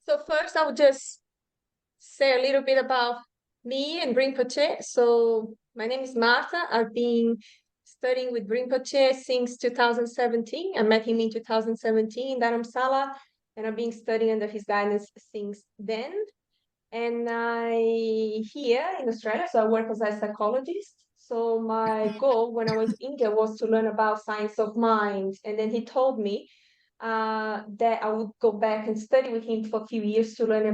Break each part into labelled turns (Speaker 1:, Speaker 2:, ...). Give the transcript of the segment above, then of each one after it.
Speaker 1: So first, I would just say a little bit about me and Rinpoche. So my name is Martha. I've been studying with Rinpoche since 2017. I met him in 2017 in Dharamsala, and I've been studying under his guidance since then. And here in Australia, so I work as a psychologist. So my goal when I went to India was to learn about science of mind. And then he told me that I would go back and study with him for a few years to learn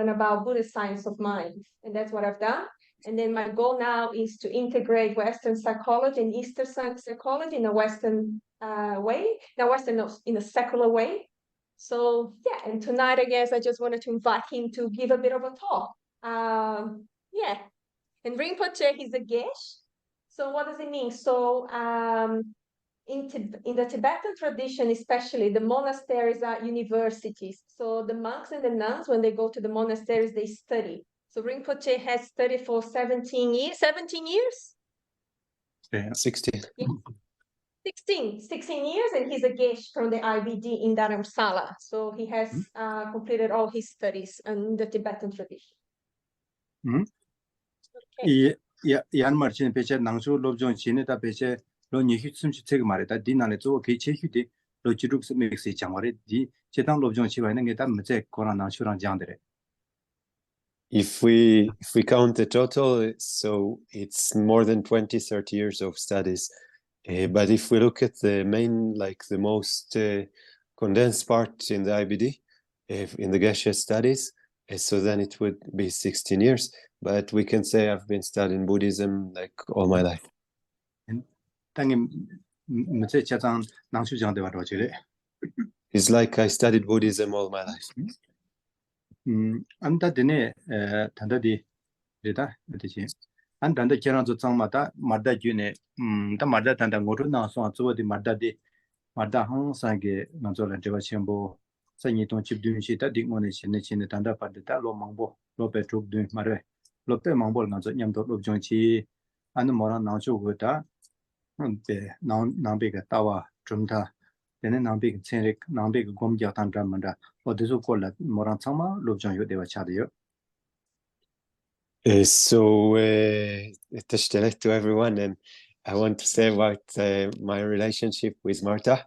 Speaker 1: about Buddhist Science of Mind, and that's what I've done. And then my goal now is to integrate Western psychology and Eastern psychology in a Western way, in a secular way. So yeah, and tonight I guess I just wanted to invite him to give a bit of a talk. Yeah, and Rinpoche, he's a Geshe. So what does it mean? So in the Tibetan tradition, especially, the monasteries are universities. So the monks and the nuns, when they go to the monasteries, they study. So Rinpoche has studied for 17 years. 17 years?
Speaker 2: Yeah, 16.
Speaker 1: Yeah. 16 years, and he's a Geshe from the IBD in Dharamsala. So he has completed all his studies in the Tibetan tradition.
Speaker 2: Okay. Yan marchin peche nangshu lobjong chine ta peche lo nyihi tsumchi tseg mare ta di nane zo ke chehi di lo jiruk mexi chamare di chetang lobjong chi wane nge ta mze kora nangshu rang jangdere.
Speaker 3: If we count the total, so it's more than 20-30 years of studies. But if we look at the main, like the most condensed part in the IBD, in the Geshe studies, so then it would be 16 years. But we can say I've been studying Buddhism like all my life. It's like I studied Buddhism all my life.
Speaker 2: Anda dine tanda di rida atichi. Anda kiran zo tsangmata marda gyune ta marda tanda ngoru na so zo di marda hang sange nanzo la dewa chembo sanyi ton chip dun shi ta di ngone chine tanda parda ta lo mangbo lo pe truk dun mare lo pe mangbo nanzo nyamdo lo jong chi anu mora na chu go ta be nang be ga tawa chumta dene nang be chen nang be gom ja tan dra manda o de zo ko la mora chama lo jong yo dewa cha de yo.
Speaker 3: So to everyone, and I want to say about my relationship with Martha.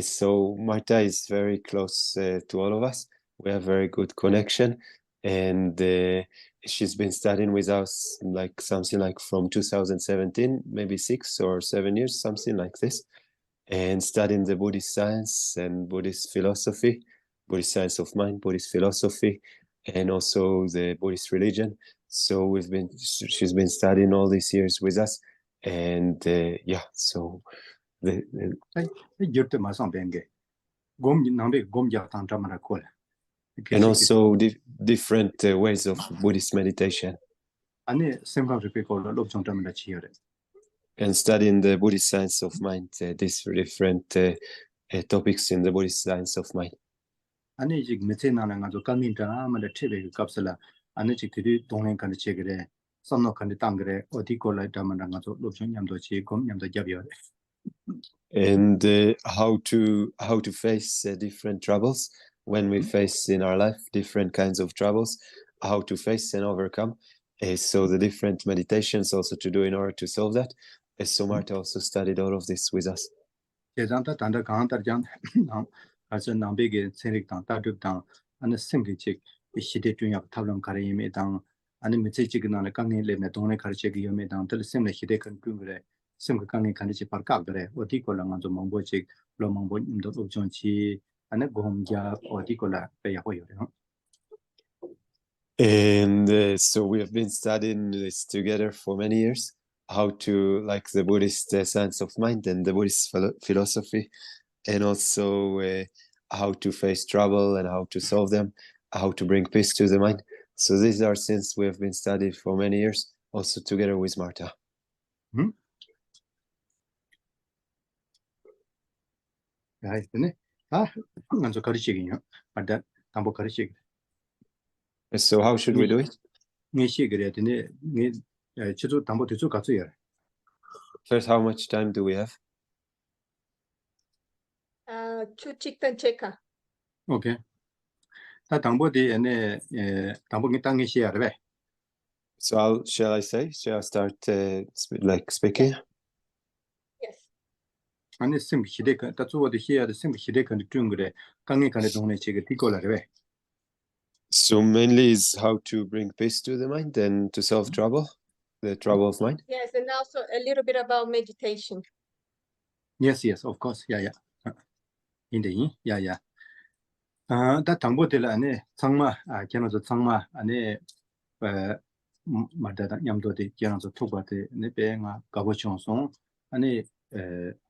Speaker 3: So Martha is very close to all of us. We have very good connection, and she's been studying with us like something like from 2017, maybe 6 or 7 years, something like this, and studying the Buddhist science and Buddhist philosophy, Buddhist science of mind, Buddhist philosophy, and also the Buddhist religion. So she's been studying all these years with us, and yeah, so and also different ways of Buddhist meditation, and studying the Buddhist science of mind, these different topics in the Buddhist science of mind. And how to face different troubles when we face in our life different kinds of troubles, how to face and overcome. So the different meditations also to do in order to solve that. So Martha also studied all of this with us. And so we have been studying this together for many years, how to like the Buddhist science of mind and the Buddhist philosophy, and also how to face trouble and how to solve them, how to bring peace to the mind. So these are things we have been studying for many years, also together with Martha. So how should we do it? First, how much time do we have?
Speaker 1: Citta.
Speaker 2: Okay. 다 당보디 ene 당보기 땅에 시야래.
Speaker 3: So shall I start speaking?
Speaker 1: Yes.
Speaker 2: 아니 심 시대가 다 주어디 시야의 심 시대가 좀 그래. 강에 간에 동네 지가 디콜라래.
Speaker 3: So mainly is how to bring peace to the mind and to solve trouble, the trouble of mind.
Speaker 1: Yes, and also a little bit about meditation.
Speaker 2: Yes, of course. Yeah. 인데 yeah. 다 당보들 안에 정말 견어서 정말 안에 마다다 냠도데 견어서 토바데 네베가 가보청송 안에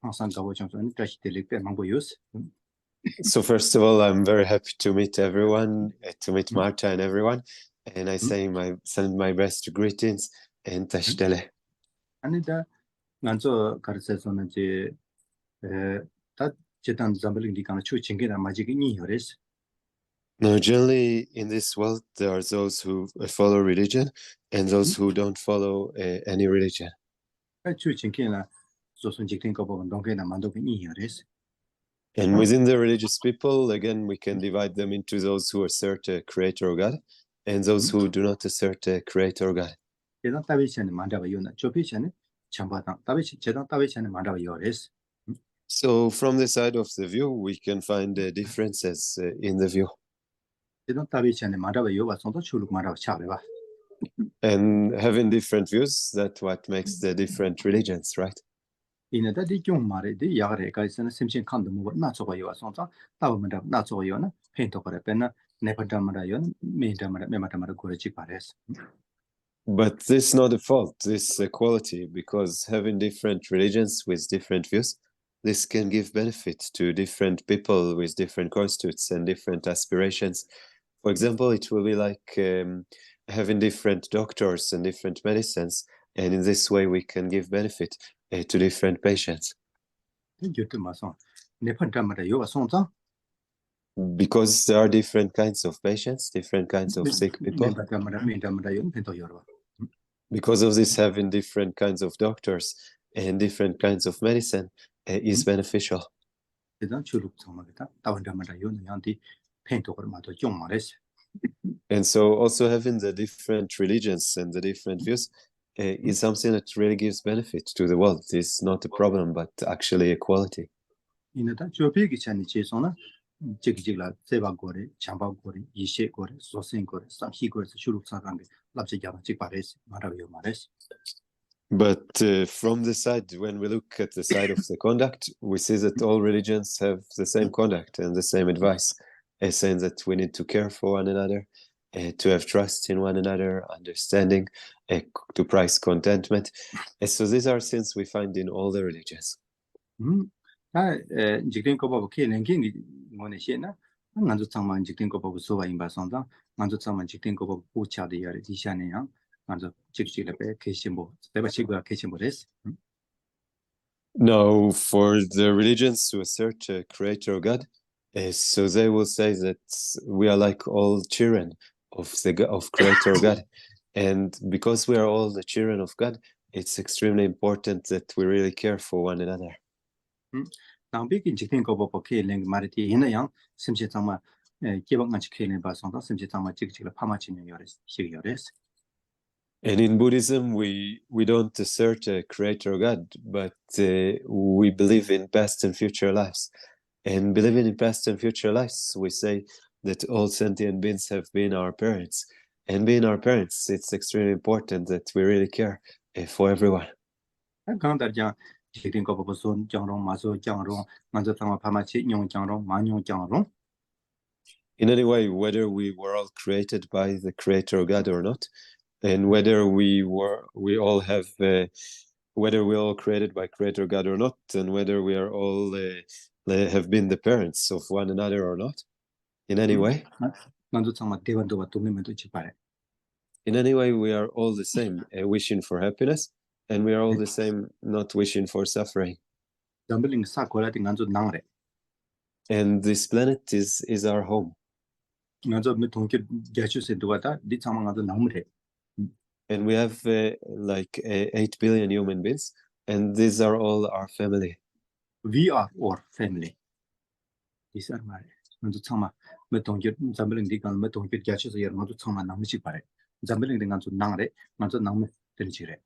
Speaker 2: 항상 가보청송 다시들이 꽤 망보유스.
Speaker 3: So first of all, I'm very happy to meet everyone, to meet Marta and everyone, and I send my best greetings and tashtele.
Speaker 2: 아니 다 먼저 가르쳐서는 이제 다 제단 잠블링 디가나 추칭게나 마지기 니요레스.
Speaker 3: Now, generally in this world, there are those who follow religion and those who don't follow any religion.
Speaker 2: 추칭게나 조선 직된 거 보면 동게나 만도기 니요레스.
Speaker 3: And within the religious people, again, we can divide them into those who assert a creator God and those who do not assert a creator God.
Speaker 2: 제단 따비시는 만다바요나 조피시는 참바당 따비시 제단 따비시는 만다바요레스.
Speaker 3: So from the side of the view, we can find differences in the view. And having different views, that's what makes the different religions, right? But this is not a fault, this is a quality, because having different religions with different views, this can give benefit to different people with different constitutes and different aspirations. For example, it will be like having different doctors and different medicines, and in this way we can give benefit to different patients. Because there are different kinds of patients, different kinds of sick people. Because of this, having different kinds of doctors and different kinds of medicine is beneficial. And so also having the different religions and the different views is something that really gives benefit to the world. It's not a problem, but actually a quality. But from the side, when we look at the side of the conduct, we see that all religions have the same conduct and the same advice, saying that we need to care for one another, to have trust in one another, understanding, to price contentment. So these are things we find in all the religions. Now, for the religions who assert a creator God, so they will say that we are like all children of creator God, and because we are all the children of God, it's extremely important that we really care for one another. And in Buddhism, we don't assert a creator God, but we believe in past and future lives. And believing in past and future lives, we say that all sentient beings have been our parents. And being our parents, it's extremely important that we really care for everyone. In any way, whether we were all created by the creator God or not, and whether we all created by creator God or not, and whether we are all have been the parents of one another or not, in any way, we are all the same, wishing for happiness, and we are all the same, not wishing for suffering. And this planet is our home. And we have like 8 billion human beings, and these are all our family.
Speaker 2: We are our family. These are my 몇 동결 잠블링 디간 몇 동결 같이서 여러 가지 청만 남지 바래. 잠블링 된 간주 낭래 먼저 남을 들지래.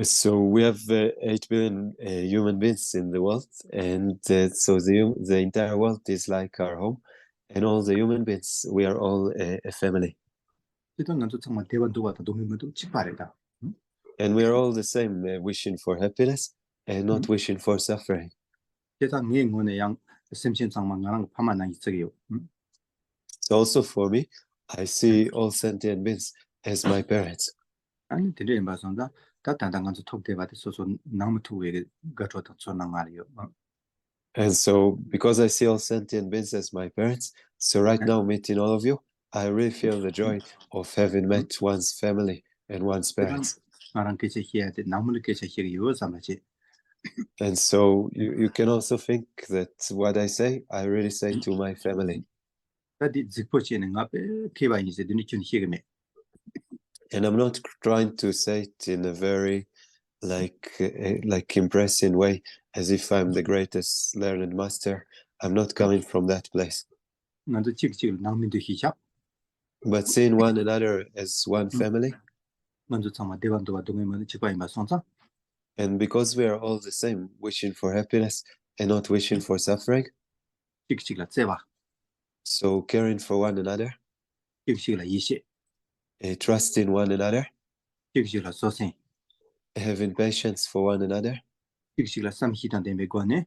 Speaker 3: So we have 8 billion human beings in the world, and so the entire world is like our home, and all the human beings, we are all a family.
Speaker 2: 이런 간주 정말 대반도 같다. 도미면도 직바래다.
Speaker 3: And we are all the same, wishing for happiness and not wishing for suffering.
Speaker 2: 세상 내용의 양 심신상만한 파만한 있어요.
Speaker 3: So also for me, I see all sentient beings as my parents.
Speaker 2: 아니 들리는 바선다. 다 단단 간주 톡대바데 소소 나무 투에 가져다 줬는 말이요.
Speaker 3: And so because I see all sentient beings as my parents, so right now meeting all of you, I really feel the joy of having met one's family and one's parents.
Speaker 2: 나랑 계시 해야 돼. 나무를 계시 해요. 삼아지.
Speaker 3: And so you can also think that what I say, I really say to my family.
Speaker 2: 다디 직포치는 앞에 개발이제 느끼는 희금에.
Speaker 3: And I'm not trying to say it in a very like impressive way, as if I'm the greatest learned master. I'm not coming from that place.
Speaker 2: 나도 직직을 나민도 희샵.
Speaker 3: But seeing one another as one family.
Speaker 2: 먼저 정말 대반도와 동행만 직바이마 sonsa.
Speaker 3: And because we are all the same, wishing for happiness and not wishing for suffering.
Speaker 2: 직직을 째와.
Speaker 3: So caring for one another.
Speaker 2: 직직을 이시.
Speaker 3: Trusting one another.
Speaker 2: 직직을 소생.
Speaker 3: Having patience for one another.
Speaker 2: 직직을 삼히단 데메고네.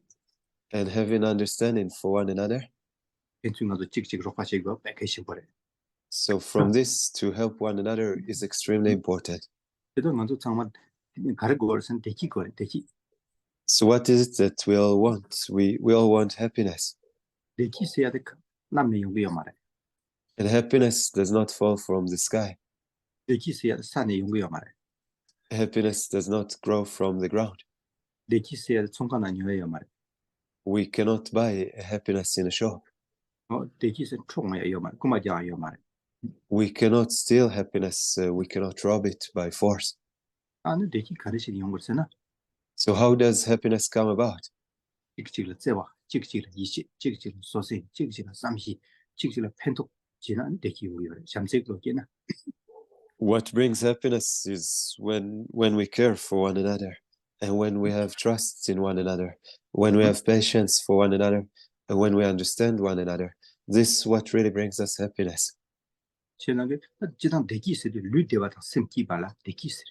Speaker 3: And having understanding for one another.
Speaker 2: 엔중나도 직직으로 파시고 백해시 버려.
Speaker 3: So from this to help one another is extremely important.
Speaker 2: 그래도 먼저 정말 가르고르선 대기 거래 대기.
Speaker 3: So what is it that we all want? We all want happiness.
Speaker 2: 대기 세야 돼. 남의 용기요 말해.
Speaker 3: And happiness does not fall from the sky.
Speaker 2: 대기 세야 산의 용기요 말해.
Speaker 3: Happiness does not grow from the ground.
Speaker 2: 대기 세야 총관 아니에요 말해.
Speaker 3: We cannot buy happiness in a shop.
Speaker 2: 대기 세 총이에요 말. 그마자요 말해.
Speaker 3: We cannot steal happiness. We cannot rob it by force.
Speaker 2: 아는 대기 가르치는 용거잖아.
Speaker 3: So how does happiness come about?
Speaker 2: 직직을 째와. 직직을 이시. 직직을 소생. 직직을 삼히. 직직을 펜톡 지난 대기 우요. 잠색도게나.
Speaker 3: What brings happiness is when we care for one another, and when we have trust in one another, when we have patience for one another, and when we understand one another. This is what really brings us happiness.
Speaker 2: 지난게 지난 대기 세들 류대와다 심기발라 대기 세.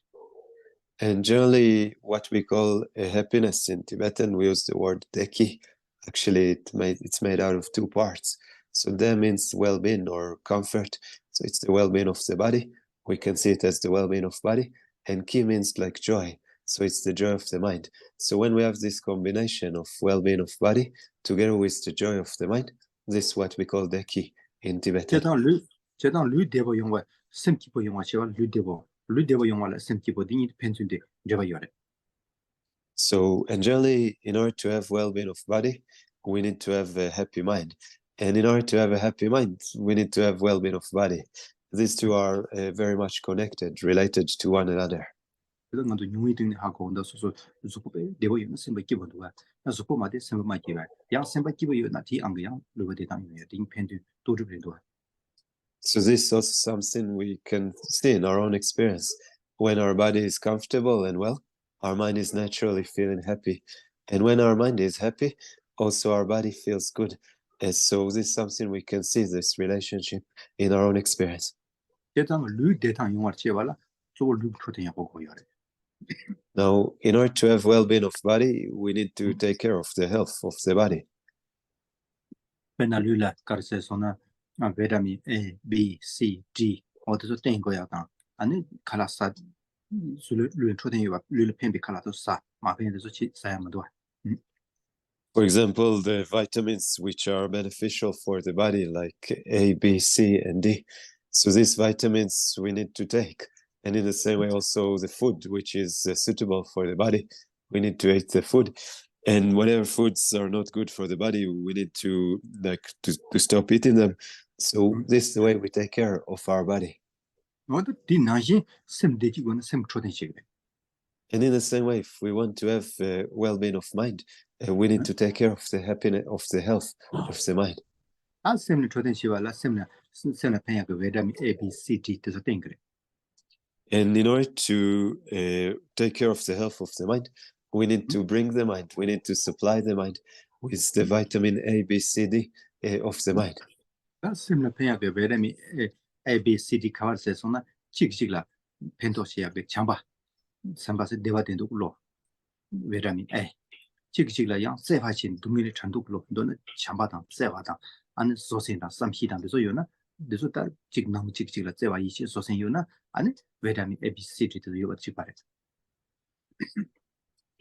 Speaker 3: And generally, what we call a happiness in Tibetan, we use the word deki. Actually, it's made out of 2 parts. So de means well-being or comfort. So it's the well-being of the body. We can see it as the well-being of body. And ki means like joy. So it's the joy of the mind. So when we have this combination of well-being of body together with the joy of the mind, this is what we call deki in Tibetan.
Speaker 2: 제단 류대보 용과 심기보 용과 제와 류대보 용과를 심기보 딩이 펜준데 제바요래.
Speaker 3: So, and generally, in order to have well-being of body, we need to have a happy mind. And in order to have a happy mind, we need to have well-being of body. These two are very much connected, related to one another.
Speaker 2: 그래서 나도 용이 등에 하고 온다 소소 수고배 대보 용은 심바 기본도가 나 수고마데 심바 마기가 양 심바 기본요 나티 안가양 루베데 당요 딩 펜드 도르베도.
Speaker 3: So this is also something we can see in our own experience. When our body is comfortable and well, our mind is naturally feeling happy. And when our mind is happy, also our body feels good. And so this is something we can see, this relationship in our own experience. Now, in order to have well-being of body, we need to take care of the health of the body.
Speaker 2: Vitamin A, B, C, D, 어디서 땡 거야 당. 아니 칼라사 술 초den이와 룰 펜비 칼라도 사 마펜에서 치 사야마도.
Speaker 3: For example, the vitamins which are beneficial for the body, like A, B, C, and D. So these vitamins we need to take. And in the same way, also the food which is suitable for the body, we need to eat the food. And whatever foods are not good for the body, we need to stop eating them. So this is the way we take care of our body. And in the same way, if we want to have well-being of mind, we need to take care of the happiness, of the health of the mind.
Speaker 2: 아 셈네 초된 시발라 셈네 셈네 펜야 그 외담이 A B C D 뜻을 땡 그래.
Speaker 3: And in order to take care of the health of the mind, we need to bring the mind, we need to supply the mind with the vitamin A, B, C, D of the mind.
Speaker 2: 아 셈네 펜야 그 외담이 A B C D 카르세소나 칙칙라 펜토시야 그 장바 삼바세 대화된도 울로 외담이 A 칙칙라 양 세화신 동일의 전도글로 너는 장바당 세화당 안 소신다 삼히당 그래서 요나 그래서 다 직남 칙칙라 세화 이시 소신 요나 아니 외담이 A B C D도 요가 직발해.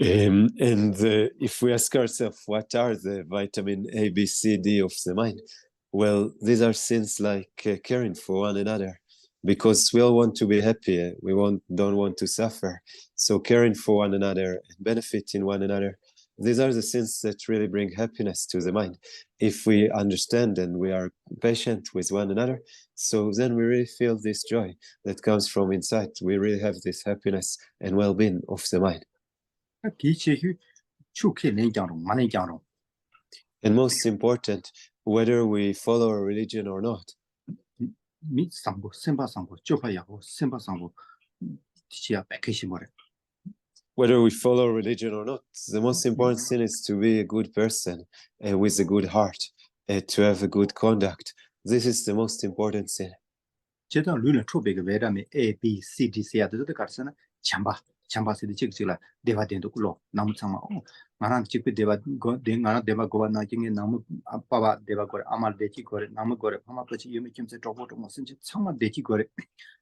Speaker 3: And if we ask ourselves, what are the vitamin A, B, C, D of the mind? Well, these are things like caring for one another, because we all want to be happy. We don't want to suffer. So caring for one another and benefiting one another, these are the things that really bring happiness to the mind. If we understand and we are patient with one another, so then we really feel this joy that comes from inside. We really have this happiness and well-being of the mind. And most important, whether we follow a religion or not. Whether we follow religion or not, the most important thing is to be a good person with a good heart, to have a good conduct. This is the most important thing.
Speaker 2: 잠바스디 직직라 대화된도 굴로 나무 참마 나랑 직비 대화 나랑 대화 고바 나중에 나무 아빠가 대화 거래 아말 대기 거래 나무 거래 파마까지 유미 김세 저거도 무슨 지 참마 대기 거래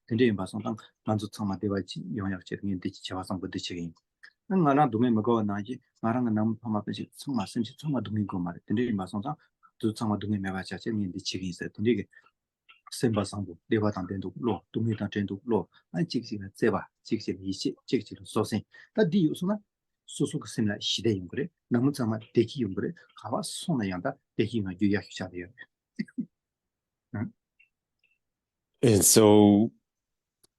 Speaker 2: 근데 봐서당 만주 참마 대화지 영역 제등이 대기 제화상 부대 책임 나랑 동에 먹어 나지 나랑 나무 파마까지 참마 선지 참마 동에 거 말해 근데 봐서당 두 참마 동에 매가 자체는 대 책임 있어 근데 sembasambu deva tandendo lo tumita tendo lo an chixina zeba chixina ishi chixina sosen ta di yusuna susu semla shide yungre namu chama deki yungre kawa sona yanda deki yunga yuya hishade.
Speaker 3: And so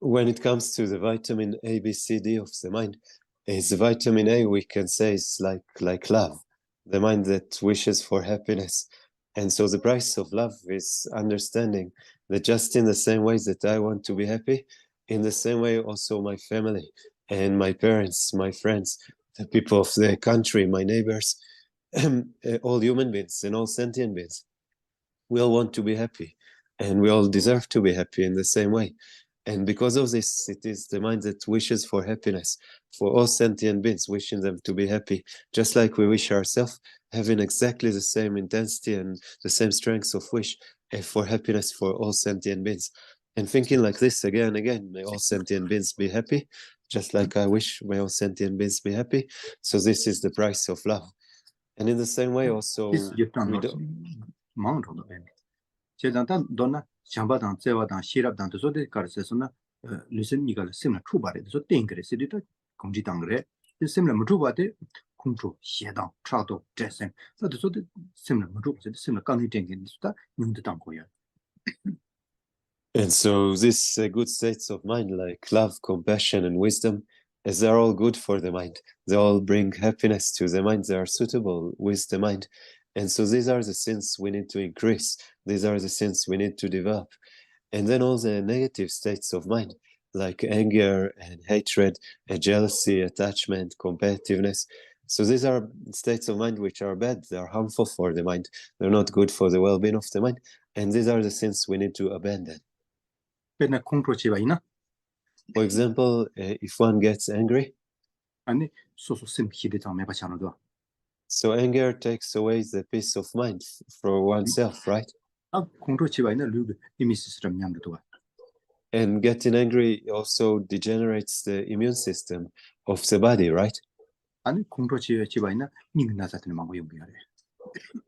Speaker 3: when it comes to the vitamin A, B, C, D of the mind, is the vitamin A, we can say, is like love, the mind that wishes for happiness. And so the price of love is understanding that just in the same ways that I want to be happy, in the same way also my family and my parents, my friends, the people of the country, my neighbors, all human beings and all sentient beings, we all want to be happy and we all deserve to be happy in the same way. And because of this, it is the mind that wishes for happiness, for all sentient beings, wishing them to be happy, just like we wish ourselves, having exactly the same intensity and the same strength of wish for happiness for all sentient beings. And thinking like this again and again, may all sentient beings be happy, just like I wish may all sentient beings be happy. So this is the price of love. And in the same way also, we don't...
Speaker 2: 잠바당 제와당 시랍당 도서데 가르세서나 리슨미가 심나 추바레 도서 땡그레 시디도 공지당 그래 심나 무주바데 공주 시당 차도 제생 도서데 심나 무주바데 심나 강이 땡긴 수다 용도당 거야.
Speaker 3: And so these good states of mind like love, compassion and wisdom, as they're all good for the mind, they all bring happiness to the mind, they are suitable with the mind. And so these are the things we need to increase. These are the things we need to develop. And then all the negative states of mind, like anger and hatred, and jealousy, attachment, competitiveness. So these are states of mind which are bad. They are harmful for the mind. They're not good for the well-being of the mind. And these are the things we need to abandon. For example, if one gets angry, so anger takes away the peace of mind for oneself, right? And getting angry also degenerates the immune system of the body, right?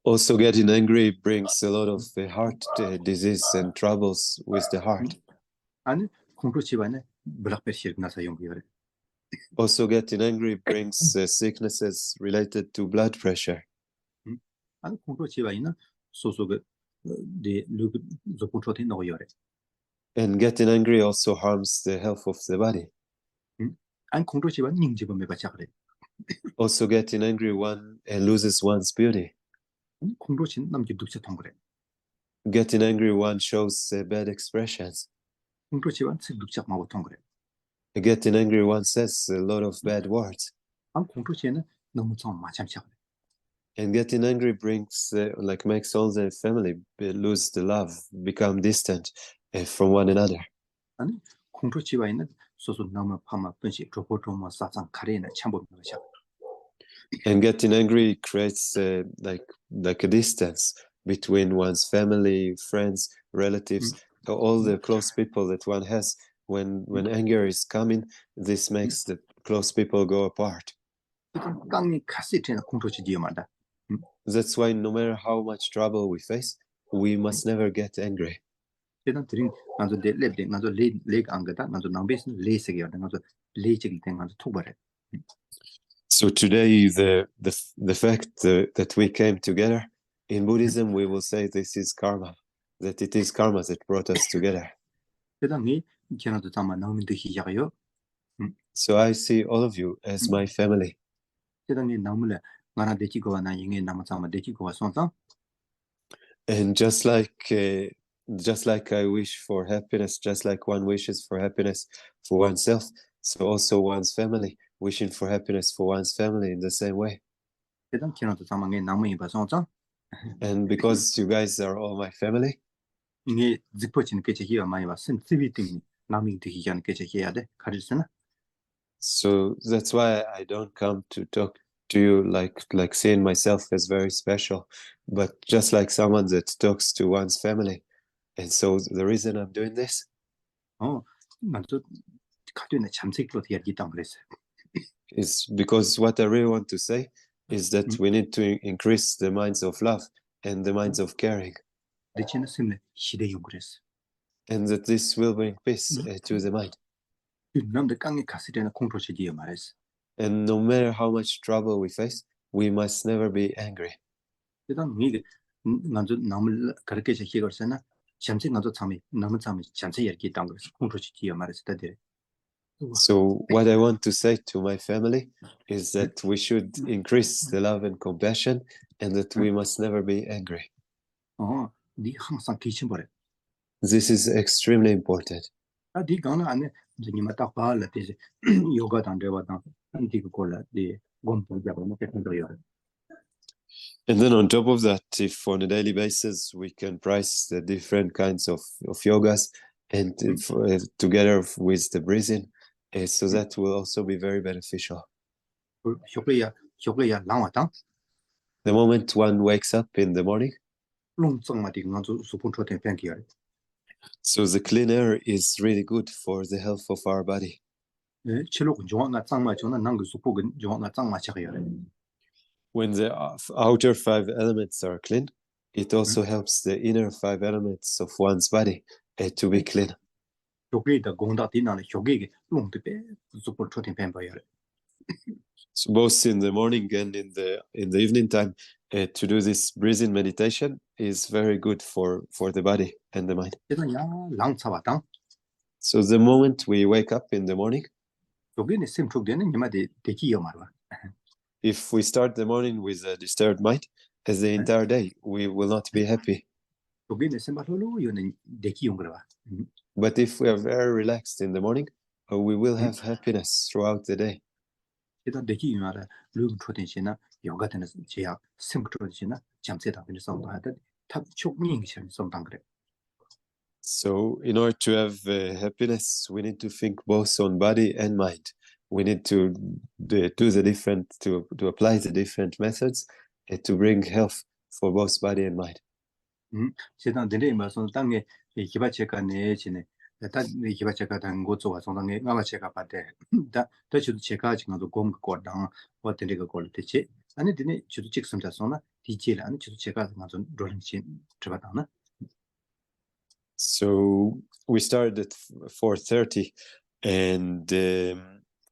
Speaker 3: Also getting angry brings a lot of heart disease and troubles with the heart. Also getting angry brings sicknesses related to blood pressure. And getting angry also harms the health of the body. Also getting angry, one loses one's beauty. Getting angry one shows bad expressions.
Speaker 2: 공토치와 득작마고 통그래.
Speaker 3: Getting angry one says a lot of bad words.
Speaker 2: 안 공토치에는 너무 좀 마찬가지야.
Speaker 3: And getting angry brings, makes all the family lose the love, become distant from one another.
Speaker 2: 아니 공토치와 있는 소소 너무 파마 분시 조포조모 사상 카레나 참보 것이야.
Speaker 3: And getting angry creates like a distance between one's family, friends, relatives, all the close people that one has. When anger is coming, this makes the close people go apart.
Speaker 2: 땅이 카시트나 공토치 디어만다.
Speaker 3: That's why no matter how much trouble we face, we must never get angry.
Speaker 2: 제가 드린 나도 랩데 나도 레 안가다 나도 남베스 레세게 나도 레지기 된 나도 톡바래.
Speaker 3: So today, the fact that we came together in Buddhism, we will say this is karma, that it is karma that brought us together.
Speaker 2: 세상이 걔네도 담아 나오는데 시작해요.
Speaker 3: So I see all of you as my family.
Speaker 2: 세상이 나물래 나라 대지고와 나 영에 남아 담아 대지고와 손상.
Speaker 3: And just like I wish for happiness, just like one wishes for happiness for oneself, so also one's family wishing for happiness for one's family in the same way.
Speaker 2: 세상 걔네도 담아게 나무이 봐 손상.
Speaker 3: And because you guys are all my family,
Speaker 2: 이게 직포치는 게 제기가 많이 봐. 센티비 때문에 남이 되기 전에 게 제기해야 돼. 가르치나?
Speaker 3: so that's why I don't come to talk to you like seeing myself as very special, but just like someone that talks to one's family. And so the reason I'm doing this
Speaker 2: 나도 가도네 잠색으로 얘기했단 그랬어요.
Speaker 3: is because what I really want to say is that we need to increase the minds of love and the minds of caring.
Speaker 2: 대체는 심내 시대용 그랬어.
Speaker 3: And that this will bring peace to the mind.
Speaker 2: 남들 깡에 갔을 때는 공토치 뒤에 말했어.
Speaker 3: And no matter how much trouble we face, we must never be angry.
Speaker 2: 일단 이게 나도 남을 그렇게 제기했으나 잠시 나도 참이 너무 참이 잠시 얘기했단 그랬어. 공토치 뒤에 말했을 때.
Speaker 3: So what I want to say to my family is that we should increase the love and compassion, and that we must never be angry.
Speaker 2: 네 항상 기침 버려.
Speaker 3: This is extremely important.
Speaker 2: 네 강은 안에 니마 딱 봐라 되지. 요가 단대와다 안티고 콜라 네 곰포 잡고 뭐 했는데요.
Speaker 3: And then on top of that, if on a daily basis we can price the different kinds of yogas and together with the breathing, so that will also be very beneficial.
Speaker 2: 효과야 나왔다.
Speaker 3: The moment one wakes up in the morning,
Speaker 2: 롱성마디 나도 수분초 된 팬기야.
Speaker 3: so the clean air is really good for the health of our body.
Speaker 2: 칠록 좋아나 짱마 좋나 난그 수포근 좋아나 짱마 차가요.
Speaker 3: When the outer 5 elements are clean, it also helps the inner 5 elements of one's body to be clean.
Speaker 2: 효과이다 공다 디나는 효과이게 롱드베 수분초 된 팬바야.
Speaker 3: So both in the morning and in the evening time, to do this breathing meditation is very good for the body and the mind.
Speaker 2: 랑차와당.
Speaker 3: So the moment we wake up in the morning,
Speaker 2: 여기는 심촉되는 니마데 대기요 말와.
Speaker 3: if we start the morning with a disturbed mind, as the entire day, we will not be happy.
Speaker 2: 여기는 심바로로 요는 대기용 그러와.
Speaker 3: But if we are very relaxed in the morning, we will have happiness throughout the day.
Speaker 2: 일단 대기용 알아. 룸 초den시나 요가 되는 제약 심촉되시나 잠세다 되는 성도 하다. 탑 촉민이셔 성당 그래.
Speaker 3: So in order to have happiness, we need to think both on body and mind. We need to to apply the different methods to bring health for both body and mind.
Speaker 2: 세상 내내 말씀 땅에 기바체가 내지네. 다 기바체가 단 곳조가 성당에 나와체가 받대. 다 저도 제가 지금도 공거당 어떤 데가 걸 되지. 아니 되네 저도 직선자서나 디젤 아니 저도 제가 맞은 롤링신 들어가다나.
Speaker 3: So we started at 4:30, and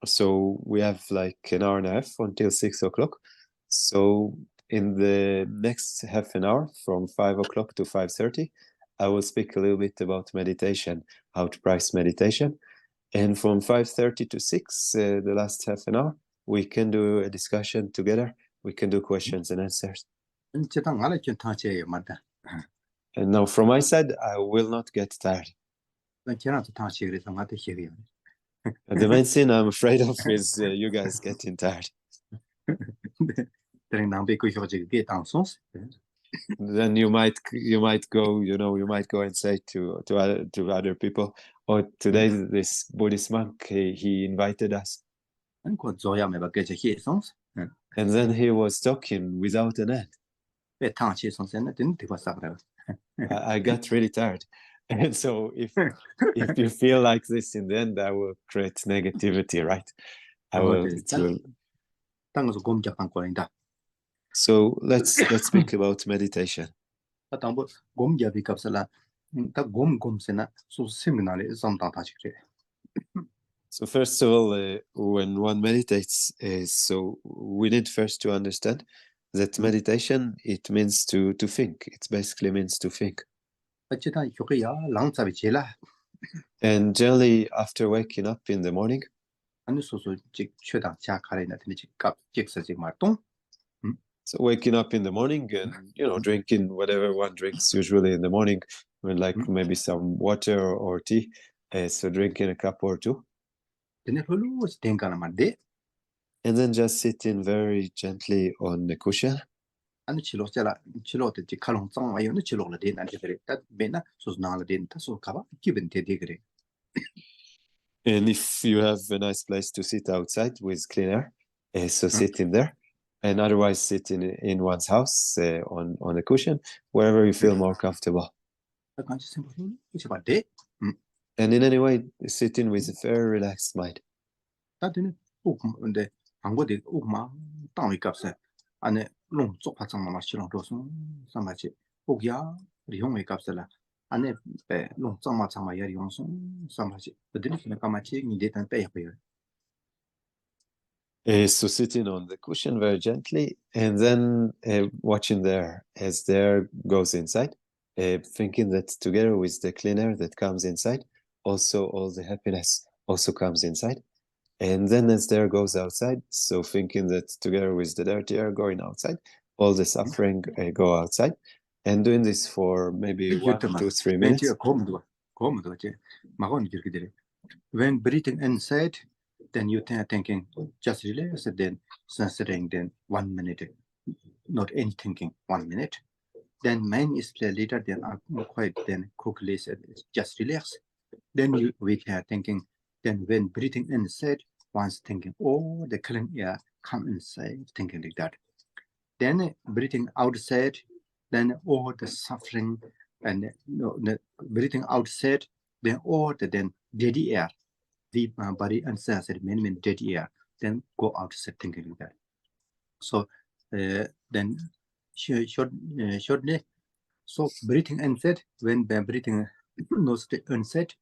Speaker 3: so we have like an hour and a half until 6 o'clock. So in the next half an hour, from 5 o'clock to 5:30, I will speak a little bit about meditation, how to practice meditation. And from 5:30 to 6, the last half an hour, we can do a discussion together. We can do questions and answers. And now from my side, I will not get tired. The main thing I'm afraid of is you guys getting tired. Then you might go, you might go and say to other people, oh, today this Buddhist monk, he invited us. And then he was talking without an end. I got really tired. And so if you feel like this in the end, I will create negativity, right? So let's speak about meditation. So first of all, when one meditates, so we need first to understand that meditation, it means to think. It basically means to think. And generally, after waking up in the morning, so waking up in the morning and drinking whatever one drinks usually in the morning, like maybe some water or tea, so drinking a cup or two. And then just sitting very gently on the cushion. And if you have a nice place to sit outside with clean air, so sit in there. And otherwise sit in one's house on a cushion, wherever you feel more comfortable. And in any way, sitting with a very relaxed mind. So sitting on the cushion very gently, and then watching the air as the air goes inside, thinking that together with the clean air that comes inside, also all the happiness also comes inside. And then as the air goes outside, so thinking that together with the dirty air going outside, all the suffering go outside. And doing this for maybe 1 to 3 minutes. When breathing inside, then you thinking, just relax, then censoring, then 1 minute, not any thinking, 1 minute. Then mind is later, then quiet, then quickly said, just relax. Then we are thinking, then when breathing inside, one's thinking, oh, the clean air come inside, thinking like that. Then breathing outside, then all the suffering, and breathing outside, then all the dirty air. The body uncensored, many dirty air, then go outside thinking like that. So then shortly, so breathing inside, when breathing nose inside,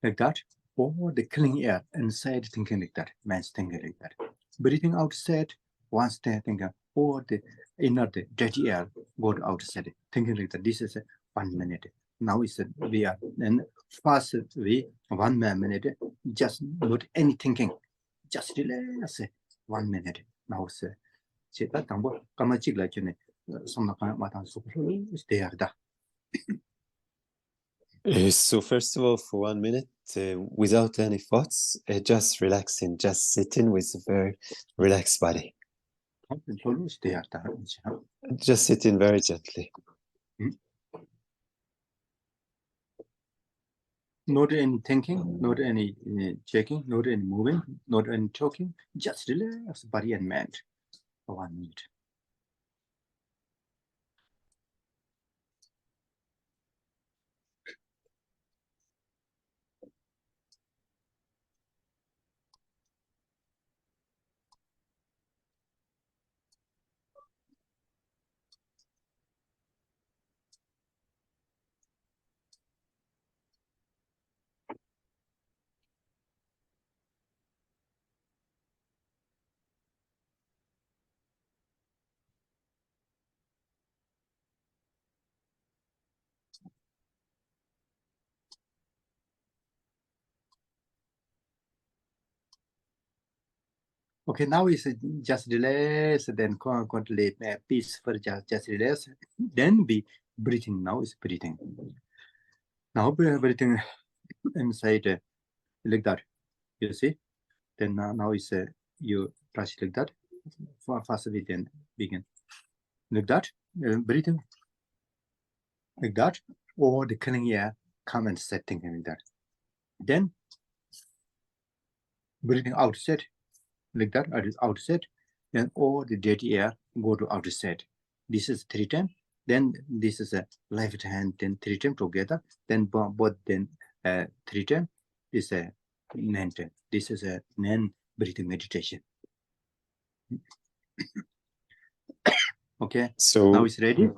Speaker 3: like that, or the clean air inside thinking like that, man's thinking like that. Breathing outside, once thinking, or the inner the dirty air go outside thinking like that. This is 1 minute. Now is we are then fast way 1 minute, just not any thinking, just relax 1 minute. Now say that tambo kamachik like some there. So first of all, for 1 minute, without any thoughts, just relaxing, just sitting with a very relaxed body. Just sitting very gently. Not any thinking, not any checking, not any moving, not any talking, just relax body and mind for 1 minute. Okay, now is just relax, then contemplate peaceful, just relax. Then we
Speaker 2: breathing. Now is breathing. Now breathing inside like that. You see? Then now is you touch like that. First we then begin like that. Breathing like that, or the cleaning air come and setting like that. Then breathing outside like that, outside. Then all the dirty air go to outside. This is 3 times. Then this is a left hand, then 3 times together. Then both then 3 times. This is a 9 times. This is a non-breathing meditation. Okay.
Speaker 3: So
Speaker 2: now it's ready.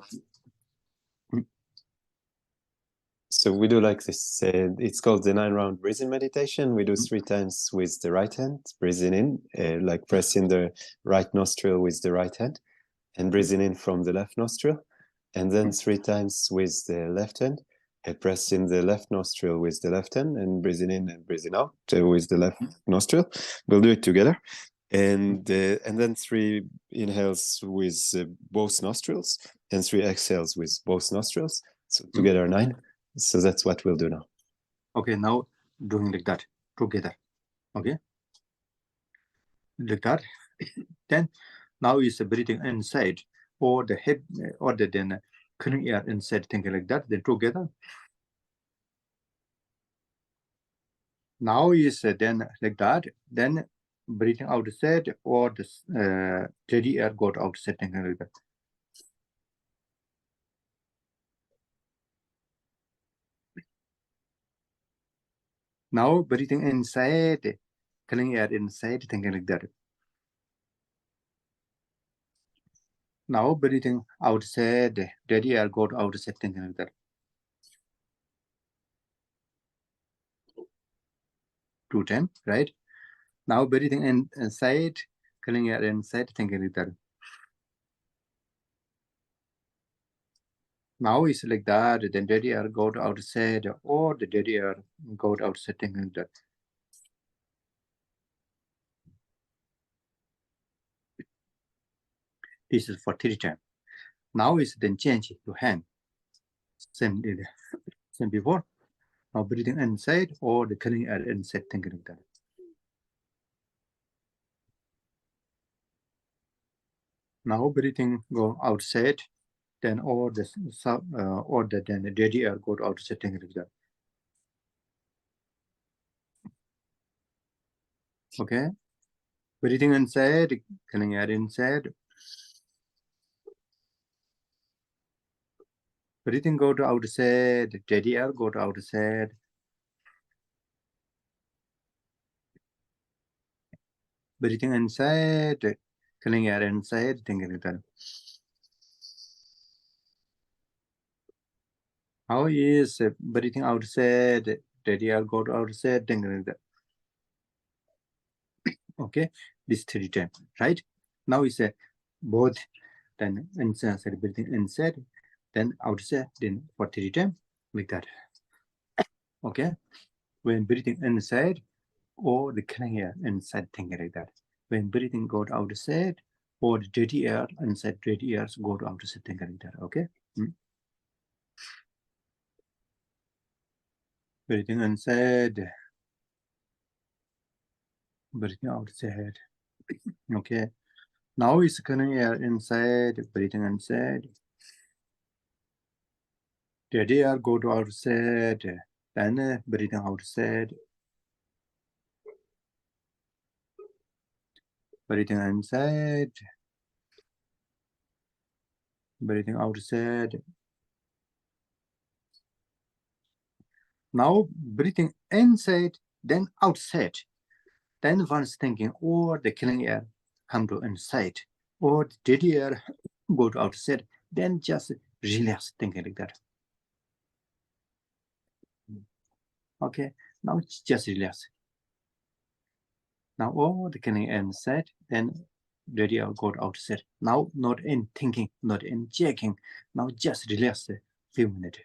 Speaker 3: So we do like this, it's called the 9-round breathing meditation. We do 3 times with the right hand, breathing in, like pressing the right nostril with the right hand and breathing in from the left nostril. And then 3 times with the left hand, pressing the left nostril with the left hand and breathing in and breathing out with the left nostril. We'll do it together. And then 3 inhales with both nostrils and 3 exhales with both nostrils. So together 9. So that's what we'll do now.
Speaker 2: Okay, now doing like that together. Okay, like that. Then now is breathing inside, or the head, or the then clearing air inside, thinking like that. Then together. Now is then like that. Then breathing outside, or the dirty air got outside, thinking like that. Now breathing inside, clearing air inside, thinking like that. Now breathing outside, dirty air got outside, thinking like that. Two times, right? Now breathing inside, clearing air inside, thinking like that. Now it's like that, then dirty air go outside, or the dirty air go outside, thinking like that. This is for 3 times. Now it's then change to hand. Same before. Now breathing inside, or the clearing air inside, thinking like that. Now breathing go outside, then or the then the dirty air go outside, thinking like that. Okay, breathing inside, clearing air inside. Breathing go to outside, dirty air go to outside. Breathing inside, clearing air inside, thinking like that. How is breathing outside, dirty air go to outside, thinking like that. Okay, this 3 times, right? Now it's both, then inside, breathing inside, then outside, then for 3 times, like that. Okay, when breathing inside, or the clean air inside, thinking like that. When breathing go to outside, or the dirty air inside, dirty air go to outside, thinking like that. Okay. Breathing inside, breathing outside. Okay. Now it's clean air inside, breathing inside. Dirty air go to outside, then breathing outside. Breathing inside, breathing outside. Now breathing inside, then outside. Then one's thinking, or the clean air come to inside, or the dirty air go to outside. Then just relax, thinking like that. Okay, now just relax. Now all the clean air inside, then dirty air go to outside. Now not in thinking, not in checking. Now just relax a few minutes.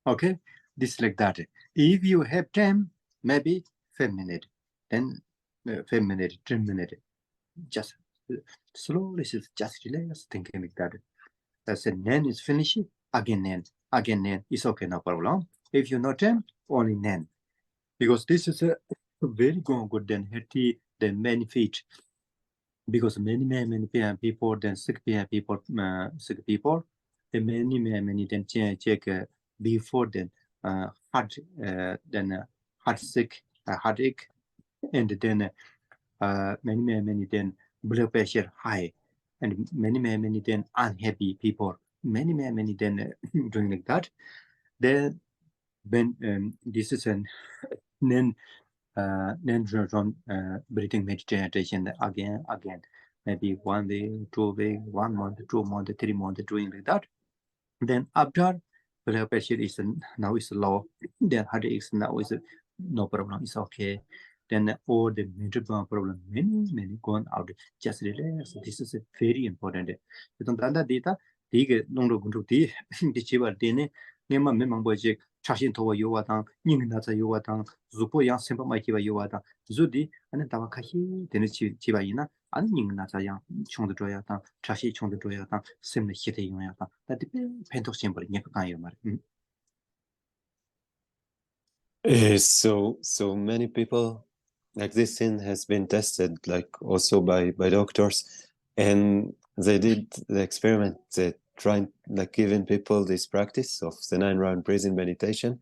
Speaker 2: Okay, this like that. If you have time, maybe 5 minutes, then 5 minutes, 10 minutes, just slowly, just relax, thinking like that. That's it. Then is finished. Again, then it's okay, no problem. If you know time, only then, because this is a very good then healthy, then benefit. Because many people, then sick people, the many then check before then heart heart sick, heartache, and then many then blood pressure high, and many then unhappy people, many then doing like that. Then when this is an then from breathing meditation again, maybe 1 week, 2 week, 1 month, 2 months, 3 months, doing like that. Then after blood pressure is now is low, then heartache is now is no problem, it's okay. Then all the major problem, many gone out, just relax. This is very important. Then that data, the long to the chiva dene, nema memang 자신 더워 요와당 닝나자 요와당 주보양 심바마이키바 요와당 주디 아니 다와카히 되는 지바이나 아니 닝나자양 총도 줘야당 자시 총도 줘야당 심의 희대 용야당 다디 펜톡 심벌이 녀가요 말.
Speaker 3: So many people, like this thing has been tested, like also by doctors, and they did the experiment trying like giving people this practice of the 9-round breathing meditation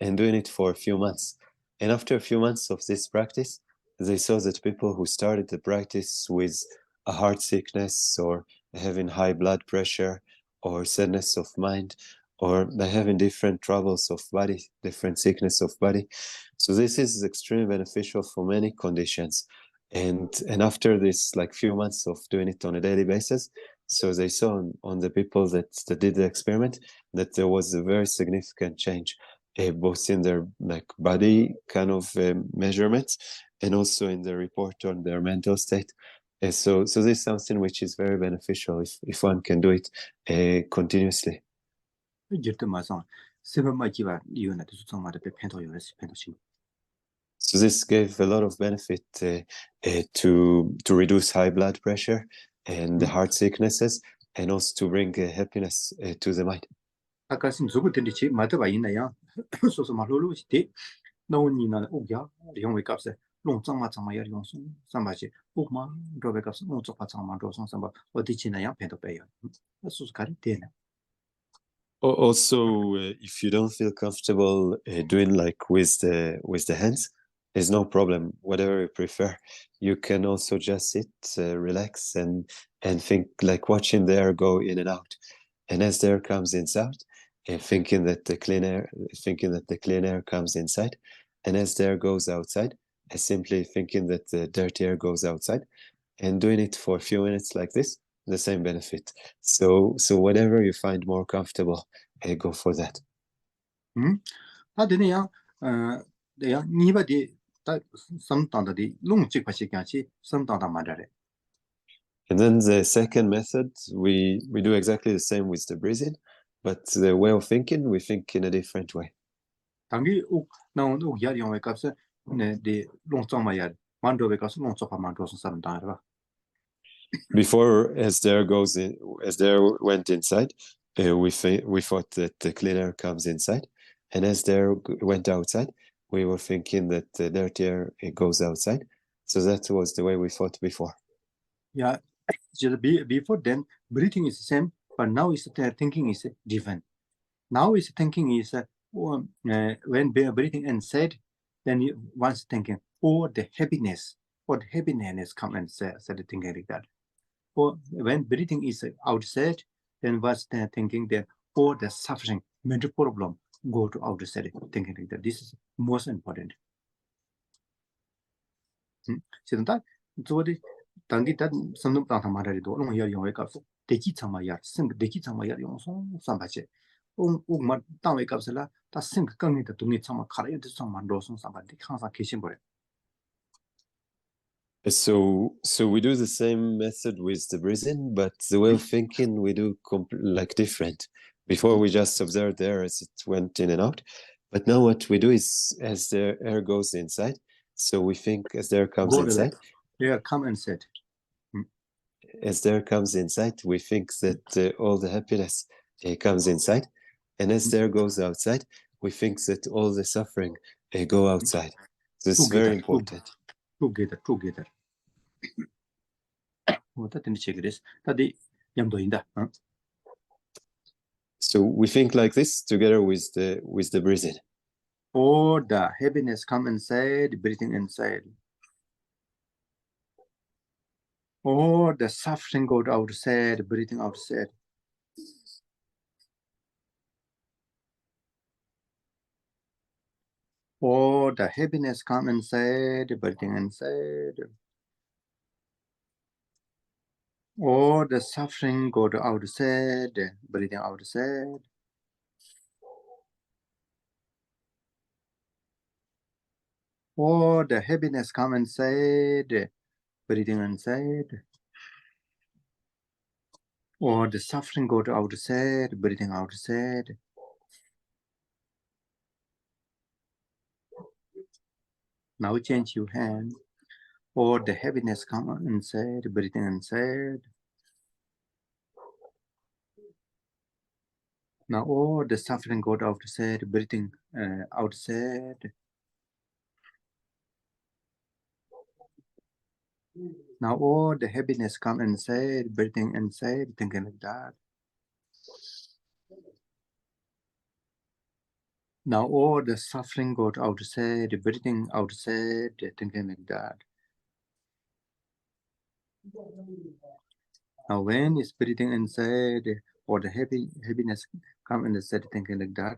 Speaker 3: and doing it for a few months. And after a few months of this practice, they saw that people who started the practice with a heart sickness or having high blood pressure or sadness of mind, or they're having different troubles of body, different sickness of body. So this is extremely beneficial for many conditions. And after this like few months of doing it on a daily basis, so they saw on the people that did the experiment that there was a very significant change, both in their like body kind of measurements and also in the report on their mental state. So this is something which is very beneficial if one can do it continuously. So this gave a lot of benefit to reduce high blood pressure and the heart sicknesses, and also to bring happiness to the mind. Also, if you don't feel comfortable doing like with the hands, there's no problem. Whatever you prefer, you can also just sit, relax, and think, like watching the air go in and out. And as the air comes inside, thinking that the clean air comes inside, and as the air goes outside, simply thinking that the dirty air goes outside, and doing it for a few minutes like this, the same benefit. So whatever you find more comfortable, go for that.
Speaker 2: And
Speaker 3: then the second method, we do exactly the same with the breathing, but the way of thinking, we think in a different way. Before, as the air went inside, we thought that the clean air comes inside, and as the air went outside, we were thinking that the dirty air goes outside. So that was the way we thought before.
Speaker 2: Yeah, before then, breathing is the same, but now thinking is different. Now thinking is when breathing inside, then one's thinking, the happiness, come and start thinking like that. Or when breathing is outside, then one's thinking that the suffering, mental problem, go to outside, thinking like that. This is most important. So that 당기 다 선동 당타 말하리도 농야 용의 값을 대기 참아야 생 대기 참아야 용송 삼바지 옥마 땅의 값을라 다 생각 강의도 동의 참아 가려도 참만 로송 삼바디 항상 계신 거래.
Speaker 3: So we do the same method with the breathing, but the way of thinking we do like different. Before we just observed the air as it went in and out. But now what we do is as the air goes inside, so we think as the air comes
Speaker 2: Go to
Speaker 3: inside,
Speaker 2: the air come inside.
Speaker 3: as the air comes inside, we think that all the happiness comes inside. And as the air goes outside, we think that all the suffering go outside. So it's very important.
Speaker 2: Together.
Speaker 3: So we think like this together with the breathing.
Speaker 2: Or the happiness come inside, breathing inside. Or the suffering go outside, breathing outside. Or the happiness come inside, breathing inside. Or the suffering go outside, breathing outside. Or the happiness come inside, breathing inside. Or the suffering go outside, breathing outside. Now change your hand. Or the happiness come inside, breathing inside. Now all the suffering go outside, breathing outside. Now all the happiness come inside, breathing inside, thinking like that. Now all the suffering go outside, breathing outside, thinking like that. Now when it's breathing inside, or the happiness come inside, thinking like that.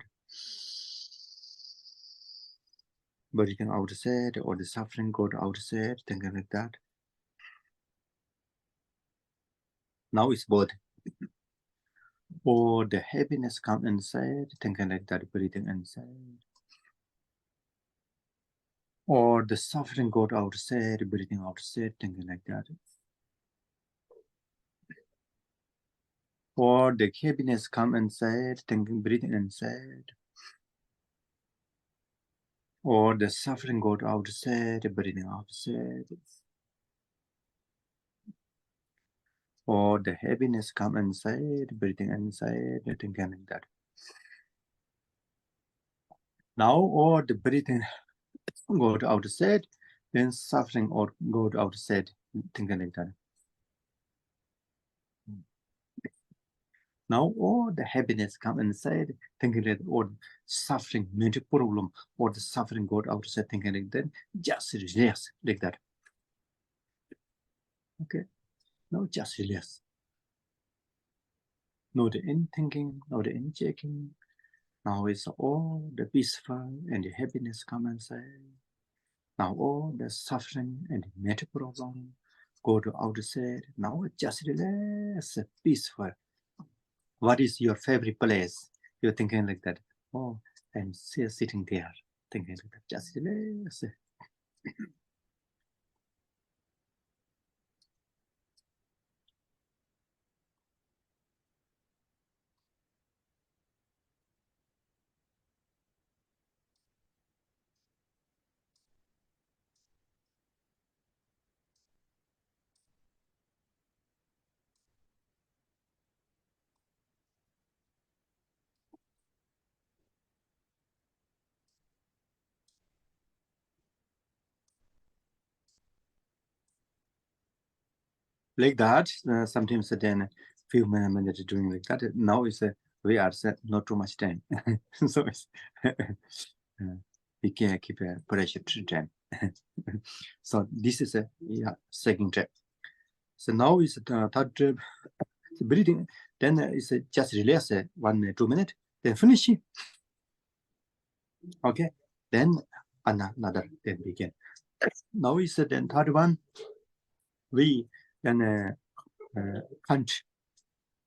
Speaker 2: Breathing outside, or the suffering go outside, thinking like that. Now it's both. Or the happiness come inside, thinking like that, breathing inside. Or the suffering go outside, breathing outside, thinking like that. Or the happiness come inside, thinking, breathing inside. Or the suffering go outside, breathing outside. Or the happiness come inside, breathing inside, thinking like that. Now, or the breathing go outside, then suffering or go outside, thinking like that. Now all the happiness come inside, thinking that or suffering, mental problem, or the suffering go outside, thinking like that, just relax like that. Okay, now just relax. No the any thinking, no the any checking. Now it's all the peaceful and the happiness come inside. Now all the suffering and the mental problem go to outside. Now just relax, peaceful. What is your favorite place? You're thinking like that. Oh, I'm still sitting there, thinking like that. Just relax. Like that. Sometimes then few minutes doing like that. Now is we are not too much time, so it's, we can keep a pressure to time. So this is a second step. So now is the third breathing. Then is just relax 1-2 minutes. Then finish. Okay. Then another. Then begin. Now is then third one. We then count.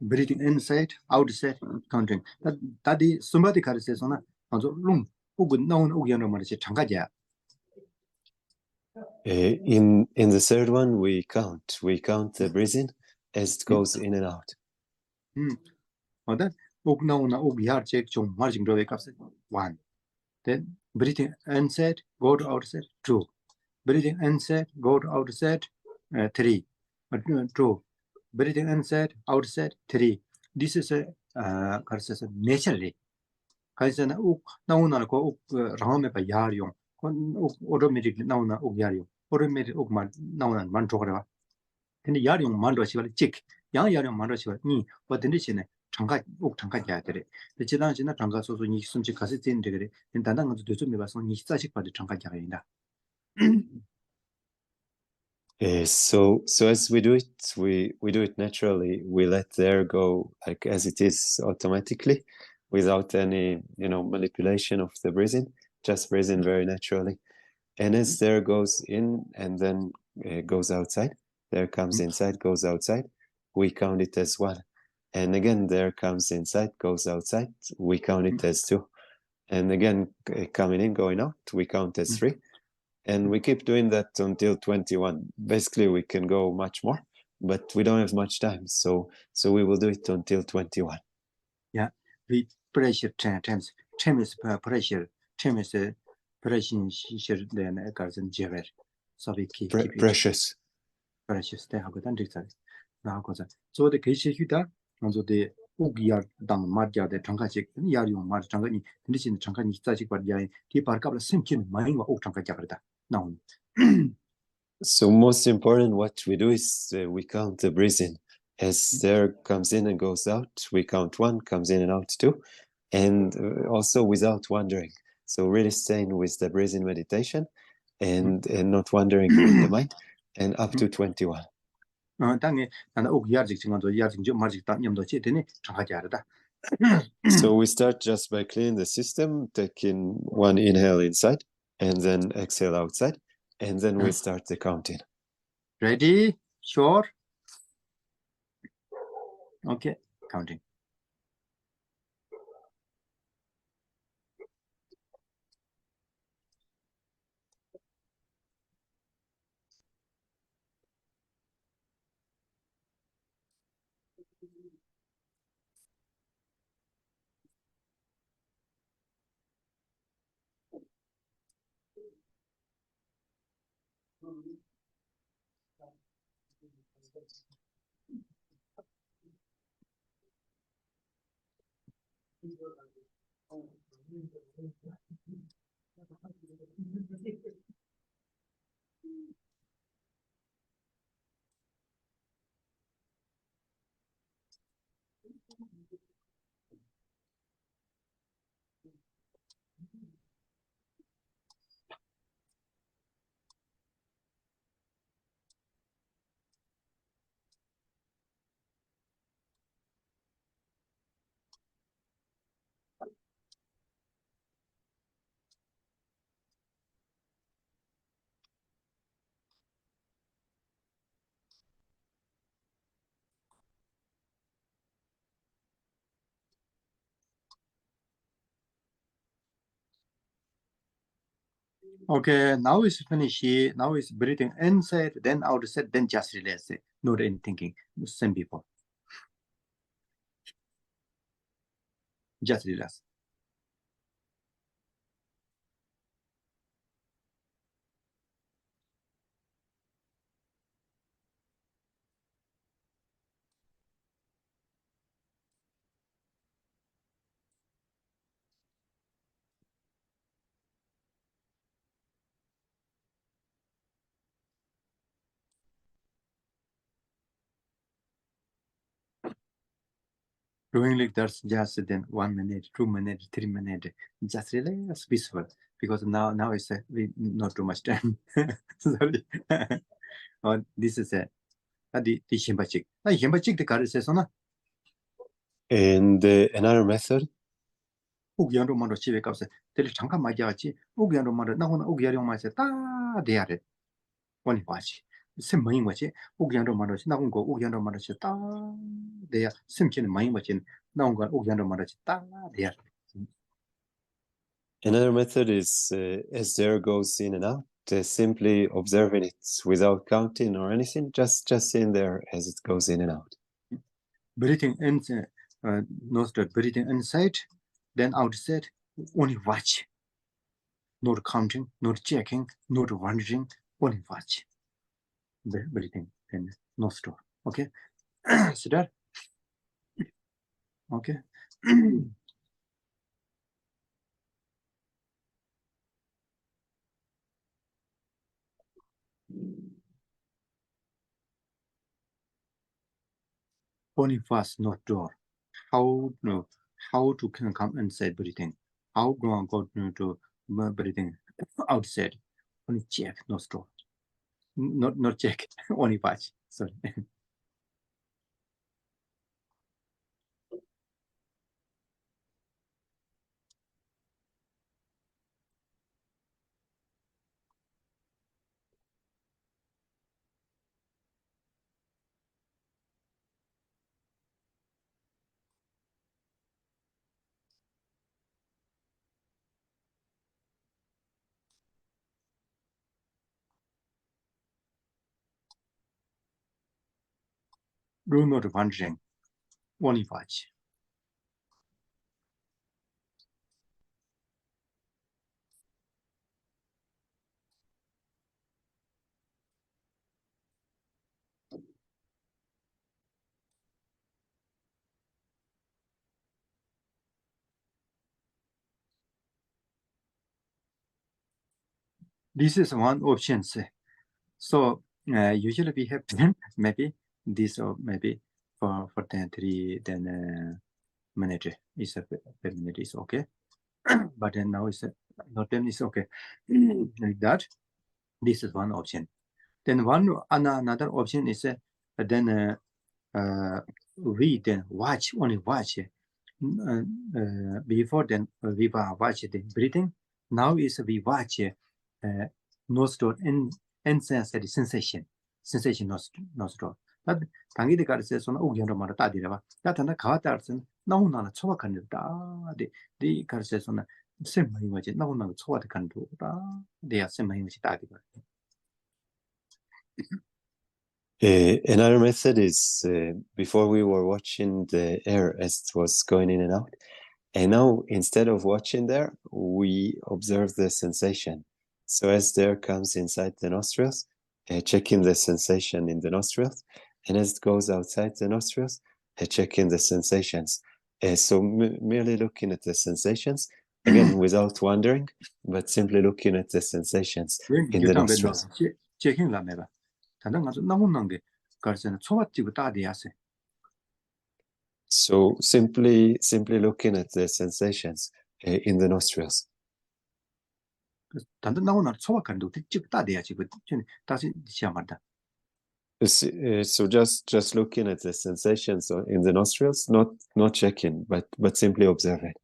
Speaker 2: Breathing inside, outside, counting. That is somebody says on a room.
Speaker 3: In the third one, we count the breathing as it goes in and out.
Speaker 2: That uk nauna uk yar check chung margin do wake up 1. Then breathing inside, go to outside 2. Breathing inside, go to outside 3. 2. Breathing inside, outside 3. This is a naturally. Kaisana uk nauna ko uk rame pa yar yung. Automatically nauna uk yar yung. Automatically uk nauna man chokra. 근데 야령 만도 시발 찍 야령 만도 시발 니 어떤데 시네 장가 꼭 장가 해야 돼. 근데 지난 장가 소소 니 순지 가서 되는데 그래. 단단 것도 좀 해봐서 니 자식 받을 장가 해야 된다.
Speaker 3: So as we do it, we do it naturally. We let the air go like as it is automatically, without any manipulation of the breathing. Just breathing very naturally. And as the air goes in and then goes outside, there comes inside, goes outside, we count it as 1. And again, there comes inside, goes outside, we count it as 2. And again, coming in, going out, we count as 3. And we keep doing that until 21. Basically, we can go much more, but we don't have much time. So we will do it until 21.
Speaker 2: Yeah, we pressure times. Time is pressure. Time is pressure. Then garden jewer. So we keep
Speaker 3: precious.
Speaker 2: Precious. They have got understand. Now, so the case is that also the ugyar dang marja the changazik yar yung mar changani. This in changani tajik barjai. Ti parkabla simkin main wa uk changa jabrda. Now.
Speaker 3: So most important, what we do is we count the breathing. As the air comes in and goes out, we count 1, comes in and out 2, and also without wandering. So really staying with the breathing meditation and not wandering with the mind, and up to 21. So we start just by cleaning the system, taking 1 inhale inside, and then exhale outside, and then we start the counting.
Speaker 2: Ready? Sure? Okay, counting. Okay, now it's finished. Now it's breathing inside, then outside, then just release it. Not any thinking. Same people. Just relax. Doing like that's just then 1 minute, 2 minutes, 3 minutes. Just relax, peaceful. Because now it's not too much time. Sorry. This is the Himbachik. Himbachik the card says on.
Speaker 3: And another method.
Speaker 2: 우기한로 말로 집에 가서 들 잠깐 맞이하지. 우기한로 말로 나오는 우기한로 말서 다 돼야래. 원이 봐지. 셈머인 거지. 우기한로 말로 나온 거 우기한로 말로 다 돼야 셈키는 많이 맞지. 나온 거 우기한로 말로 다 돼야.
Speaker 3: Another method is as the air goes in and out, simply observing it without counting or anything, just in there as it goes in and out.
Speaker 2: Breathing in, nostril breathing inside, then outside, only watch. Not counting, not checking, not wondering, only watch. Breathing, then nostril. Okay? So that, okay? Only fast, not door. How to come inside breathing? How go to breathing outside? Only check, nostril. Not check, only watch. Sorry. Do not wondering, only watch. This is one option. So usually we have 10, maybe this or maybe for 10, 3, then minute is a minute is okay. But then now it's not 10 is okay. Like that. This is one option. Then another option is then we then only watch. Before then we watch the breathing. Now is we watch nostril insensate sensation nostril. That 당기대 가르쳐서는 오견으로 말을 따디래봐. 나타나 가왔다 할수는 나오나는 초박하는 다. 네 가르쳐서는 셈마이 뭐지 나오나는 초박의 간도다. 내가 셈마이 뭐지 따디가.
Speaker 3: Another method is before we were watching the air as it was going in and out. And now, instead of watching there, we observe the sensation. So as the air comes inside the nostrils, checking the sensation in the nostrils. And as it goes outside the nostrils, checking the sensations. So merely looking at the sensations, again, without wondering, but simply looking at the sensations in the nostrils. So simply looking at the sensations in the nostrils. So just looking at the sensations in the nostrils, not checking, but simply observing.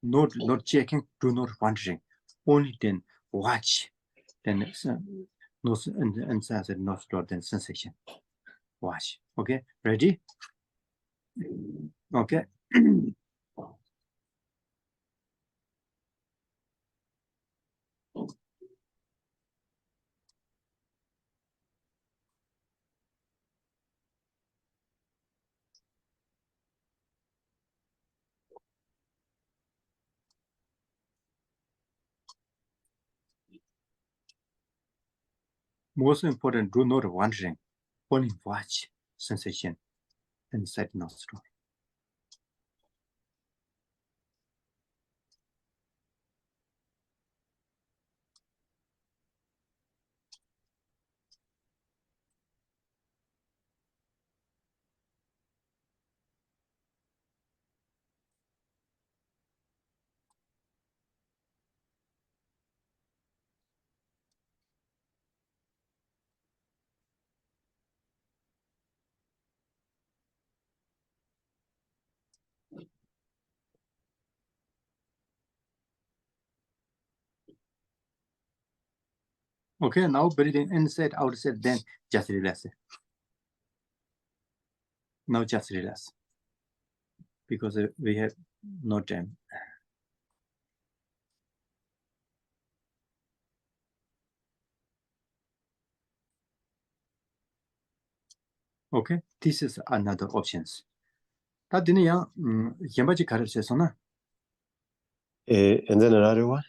Speaker 2: Not checking, do not wondering. Only then watch. Then inside the nostril, then sensation. Watch. Okay, ready? Okay. Most important, do not wondering. Only watch sensation inside nostril. Okay, now breathing inside, outside, then just relax. Now just relax. Because we have no time. Okay, this is another options. 다 되네요. 젬바지 가르쳐서나.
Speaker 3: And then another one.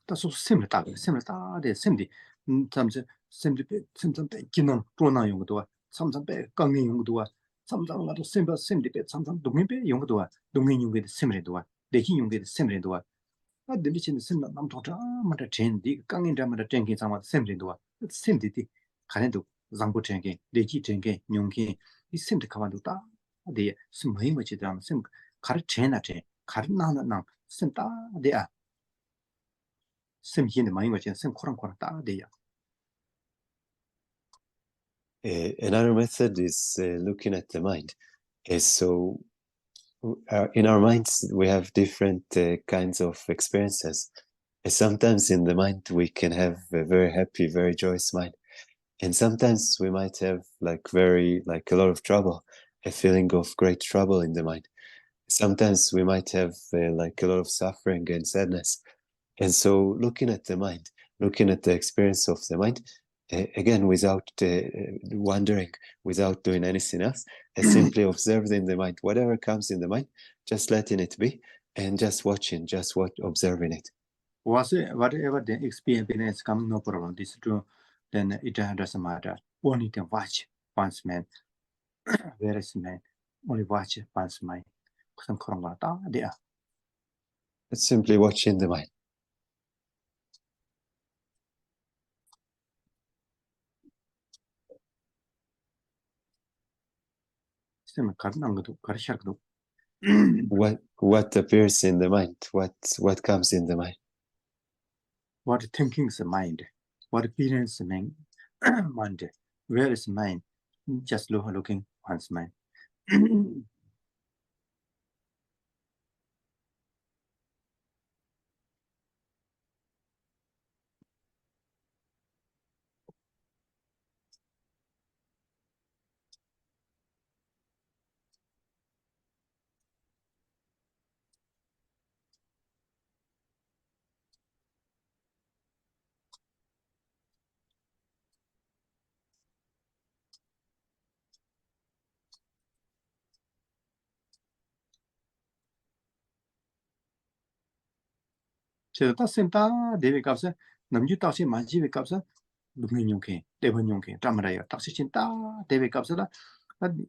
Speaker 2: 다 소스템을 다 데 셈디. 잠시 셈디 셈sambe 기능 또나 용도와 삼삼배 강행 용도와 삼삼가도 셈디 삼삼 동행배 용도와 동행 용도의 셈레도와 대신 용도의 셈레도와 아 들리치는 셈나 남도자 마다 젠디 강행자 마다 젠기 상마 셈레도와 셈디디 가는도 장고 젠게 대기 젠게 용기 이 셈디 가만도 다 데 스마이 뭐지다 셈 가르체나체 가르나나 셈다 데아 셈 히는 많이 거지 셈 코랑코랑 다 돼요.
Speaker 3: Another method is looking at the mind. So in our minds, we have different kinds of experiences. Sometimes in the mind, we can have a very happy, very joyous mind. And sometimes we might have like a lot of trouble, a feeling of great trouble in the mind. Sometimes we might have like a lot of suffering and sadness. And so looking at the mind, looking at the experience of the mind, again, without wondering, without doing anything else, simply observing the mind, whatever comes in the mind, just letting it be and just watching, observing it.
Speaker 2: Whatever the experience comes, no problem. This is true. Then it doesn't matter. Only can watch once man, where is man? Only watch once man.
Speaker 3: It's simply watching the mind. What appears in the mind? What comes in the mind?
Speaker 2: What thinking is the mind? What appearance is mind? Where is mind? Just looking once mind. 제가 쌤다 대비 값에 남주 다시 만지비 값에 누군 용케 대번 용케 담라요 다시 진짜 대비 값에다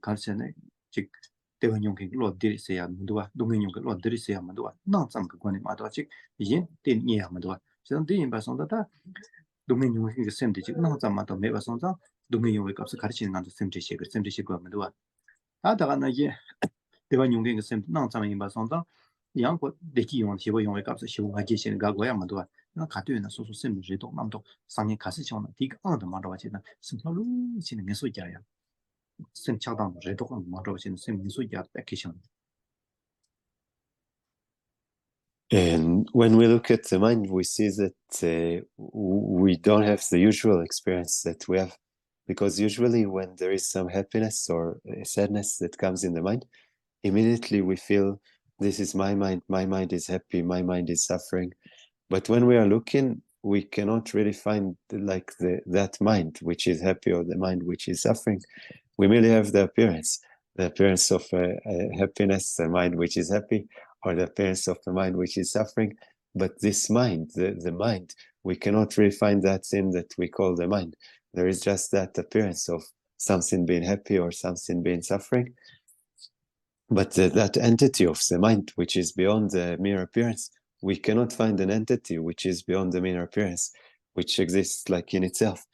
Speaker 2: 가르쳐네 즉 대번 용케 로드리세야 문도와 누군 용케 로드리세야 문도와 나참 그거는 맞아 즉 이제 된 이해야 문도와 저는 대인 발송다 누군 용케 쌤들 즉 나참 맞다 매 발송자 누군 용케 값을 가르치는 간도 쌤들 시고 문도와 다가나 이제 대번 용케 쌤 나참 인 발송자 양고 대기 용 시보 용의 값을 시보가 계시는 가고야 뭐도 나 가도에는 소소 셈을 제도 남도 상에 가서 정말 디가 얻어 말아가지고 심플로 지는 게 소자야 셈 차단 제도 말아가지고 셈 소자 패키션.
Speaker 3: And when we look at the mind, we see that we don't have the usual experience that we have, because usually when there is some happiness or sadness that comes in the mind, immediately we feel this is my mind is happy, my mind is suffering. But when we are looking, we cannot really find like that mind which is happy or the mind which is suffering. We merely have the appearance of happiness, the mind which is happy, or the appearance of the mind which is suffering. But this mind, the mind, we cannot really find that thing that we call the mind. There is just that appearance of something being happy or something being suffering. But that entity of the mind, which is beyond the mere appearance, we cannot find an entity which is beyond the mere appearance, which exists like in itself.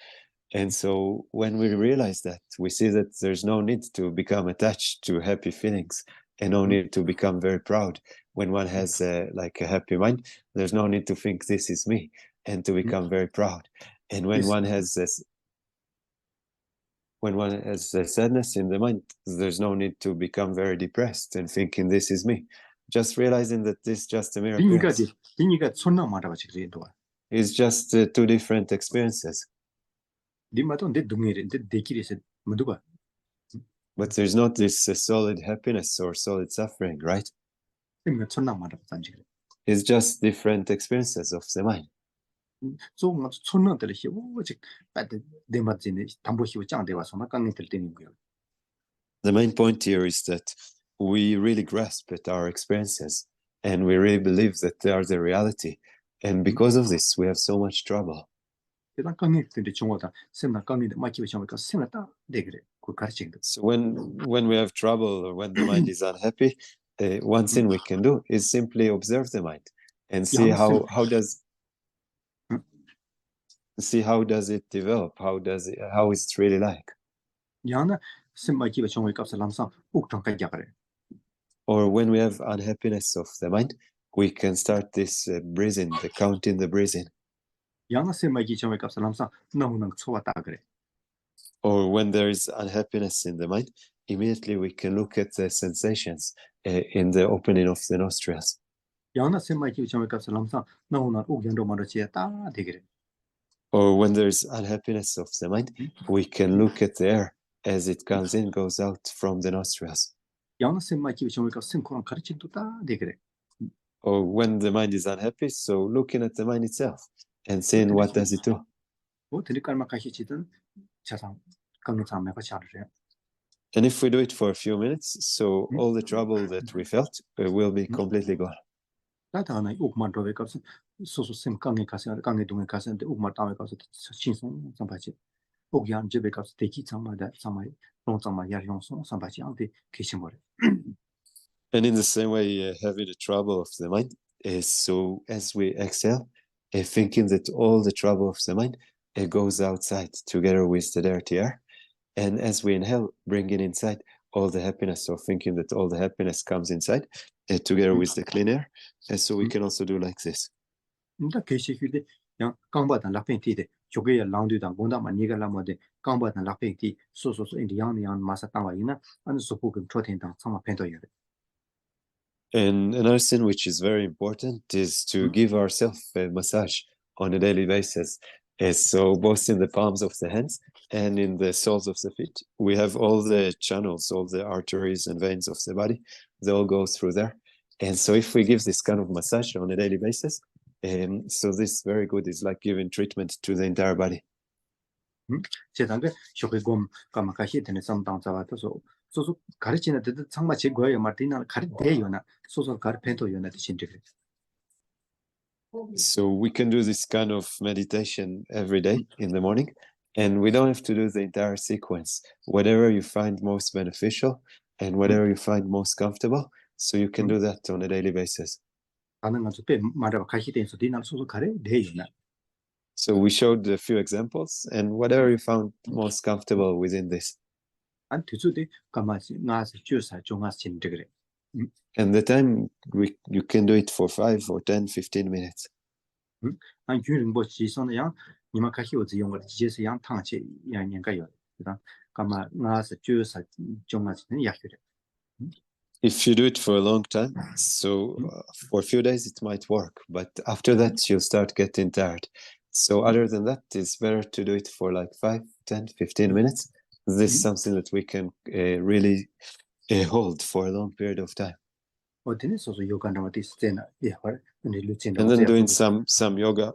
Speaker 3: And so when we realize that, we see that there's no need to become attached to happy feelings and no need to become very proud. When one has like a happy mind, there's no need to think this is me and to become very proud. And when one has this, when one has sadness in the mind, there's no need to become very depressed and thinking this is me. Just realizing that this is just a mere appearance. It's just two different experiences. But there's not this solid happiness or solid suffering, right? It's just different experiences of the mind. The main point here is that we really grasp at our experiences, and we really believe that they are the reality. And because of this, we have so much trouble.
Speaker 2: 대단 강력들이 중요하다. 샘나 강력들 마키고 정말 샘나다. 네 그래. 그 가르치는 거.
Speaker 3: So when we have trouble or when the mind is unhappy, one thing we can do is simply observe the mind and see how does it develop, how is it really like.
Speaker 2: 야나 샘 마키고 정말 값을 남상 옥정까지 그래.
Speaker 3: Or when we have unhappiness of the mind, we can start this breathing, the counting the breathing.
Speaker 2: 야나 샘 마키 정말 값을 남상 너무나 좋았다 그래.
Speaker 3: Or when there is unhappiness in the mind, immediately we can look at the sensations in the opening of the nostrils.
Speaker 2: 야나 샘 마키 정말 값을 남상 너무나 옥연도 말하지다 되게.
Speaker 3: Or when there is unhappiness of the mind, we can look at the air as it comes in, goes out from the nostrils.
Speaker 2: 야나 샘 마키 정말 값은 그런 가르침도다 되게.
Speaker 3: Or when the mind is unhappy, so looking at the mind itself and seeing what does it do.
Speaker 2: 뭐 드리깔만 가시지든 자상 강력상 매가 잘해.
Speaker 3: And if we do it for a few minutes, so all the trouble that we felt will be completely gone.
Speaker 2: 나도 하나 옥만 더에 가서 소소 샘 강에 가서 강에 동에 가서는데 옥만 다음에 가서 신성 상바지. 옥이 안 집에 가서 대기 장마다 상마이 농장마 야용성 상바지 안데 계신 거래.
Speaker 3: And in the same way, having the trouble of the mind is so as we exhale, thinking that all the trouble of the mind goes outside together with the dirty air. And as we inhale, bringing inside all the happiness, or thinking that all the happiness comes inside together with the clean air. And so we can also do like this.
Speaker 2: 나 계시길데 양 강바단 라펜티데 조개야 랑두다 본다만 니가 라모데 강바단 라펜티 소소소 인디양 마사 땅와이나 안 소포금 초텐당 상마 펜도야.
Speaker 3: And another thing which is very important is to give ourselves a massage on a daily basis. So both in the palms of the hands and in the soles of the feet, we have all the channels, all the arteries and veins of the body. They all go through there. And so if we give this kind of massage on a daily basis, so this very good is like giving treatment to the entire body.
Speaker 2: 제단게 쇼게곰 까마카시 되는 삼당자와도 소소 가르치는 데도 상마 제거예요 마티나 가르대요나 소소 가르펜토요나 드신데.
Speaker 3: So we can do this kind of meditation every day in the morning, and we don't have to do the entire sequence. Whatever you find most beneficial and whatever you find most comfortable, so you can do that on a daily basis. So we showed a few examples, and whatever you found most comfortable within this. And the time you can do it for 5 or 10, 15 minutes. If you do it for a long time, so for a few days it might work, but after that you'll start getting tired. So other than that, it's better to do it for like 5, 10, 15 minutes. This is something that we can really hold for a long period of time. And then doing some yoga,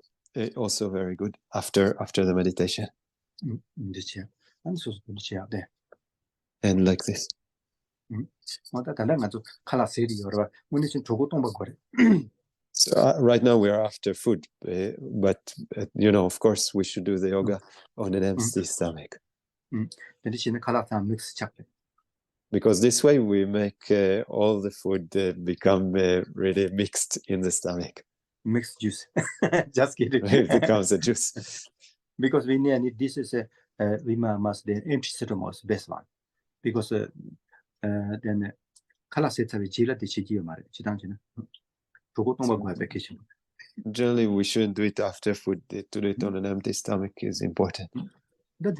Speaker 3: also very good after the meditation. And like this. So right now we are after food, but of course we should do the yoga on an empty stomach. Because this way we make all the food become really mixed in the stomach.
Speaker 2: Mixed juice. Just kidding.
Speaker 3: It becomes a juice.
Speaker 2: Because we need this is we must the empty stomach best one. Because then color sets are jila the chigi mare. Chidanjina.
Speaker 3: Generally, we shouldn't do it after food. To do it on an empty stomach is important. And